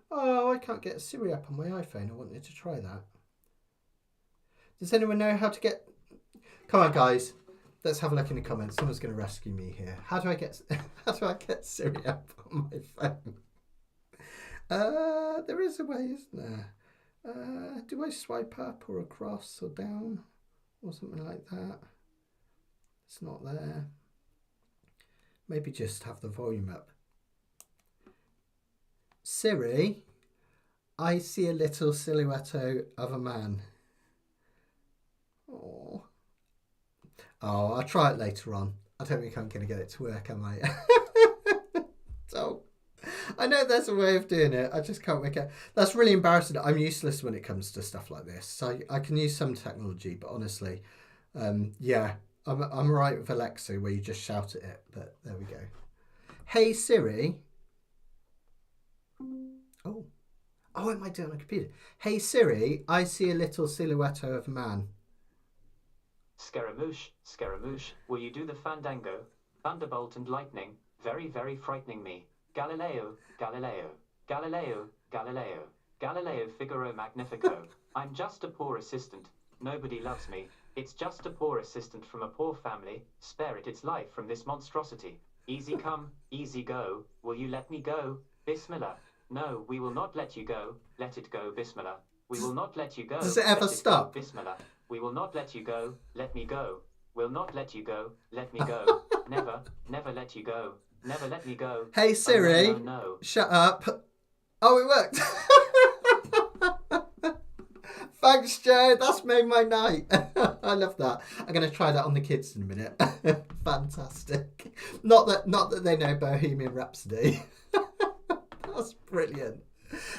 Oh, I can't get Siri up on my iPhone. I wanted to try that. Does anyone know how to get... Come on, guys. Let's have a look in the comments. Someone's going to rescue me here. How do I get Siri up on my phone? There is a way, isn't there? Do I swipe up or across or down or something like that? It's not there. Maybe just have the volume up. Siri, I see a little silhouette of a man. Oh, I'll try it later on. I don't think I'm going to get it to work, am I? So, I know there's a way of doing it. I just can't work it. That's really embarrassing. I'm useless when it comes to stuff like this. So I can use some technology, but honestly, yeah, I'm all right with Alexa where you just shout at it. But there we go. Hey Siri. Oh, it might do it on a computer. Hey Siri, I see a little silhouette of a man. Scaramouche, Scaramouche, will you do the fandango? Thunderbolt and lightning, very, very frightening me. Galileo, Galileo, Galileo, Galileo, Galileo Figaro Magnifico. I'm just a poor assistant. Nobody loves me. It's just a poor assistant from a poor family. Spare it its life from this monstrosity. Easy come, easy go. Will you let me go? Bismillah. No, we will not let you go. Let it go, Bismillah. We will not let you go. Does it ever stop? Go, Bismillah. We will not let you go. Let me go. Will not let you go. Let me go. Never, never let you go. Never let me go. Hey Siri, oh, no, no. Shut up. Oh, it worked. Thanks, Joe. That's made my night. I love that. I'm going to try that on the kids in a minute. Fantastic. Not that they know Bohemian Rhapsody. That's brilliant.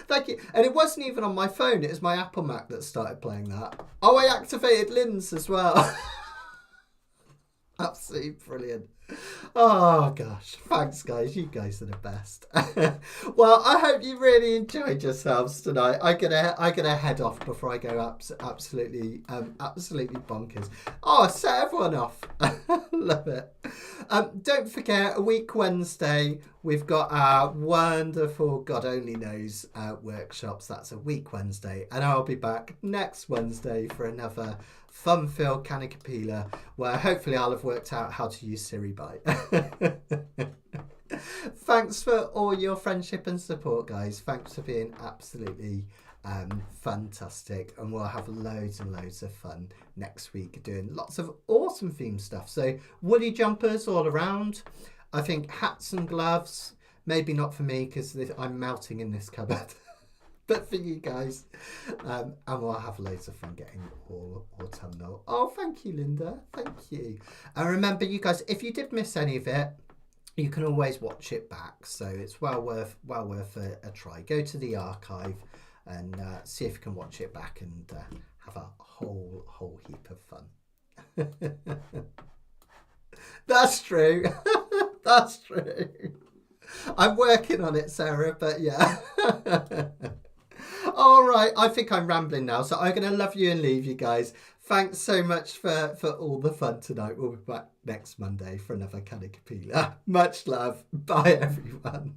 Thank you. And it wasn't even on my phone. It was my Apple Mac that started playing that. Oh, I activated Lynn's as well. Absolutely brilliant. Oh gosh, thanks guys, you guys are the best. Well, I hope you really enjoyed yourselves tonight. I'm gonna head off before I go absolutely bonkers. Oh, set everyone off. Love it. Don't forget, a week Wednesday we've got our wonderful God Only Knows workshops. That's a week Wednesday, and I'll be back next Wednesday for another fun-filled Kanikapila, where hopefully I'll have worked out how to use Siri Byte. Thanks for all your friendship and support, guys. Thanks for being absolutely fantastic, and we'll have loads and loads of fun next week doing lots of awesome theme stuff. So woolly jumpers all around. I think hats and gloves, maybe not for me because I'm melting in this cupboard. But for you guys, and we'll have loads of fun getting all autumnal. Oh, thank you, Linda. Thank you. And remember, you guys, if you did miss any of it, you can always watch it back. So it's well worth a try. Go to the archive and see if you can watch it back and have a whole heap of fun. That's true. That's true. I'm working on it, Sarah, but yeah. All right, I think I'm rambling now, so I'm going to love you and leave you guys. Thanks so much for all the fun tonight. We'll be back next Monday for another Kanikapila. Much love. Bye, everyone.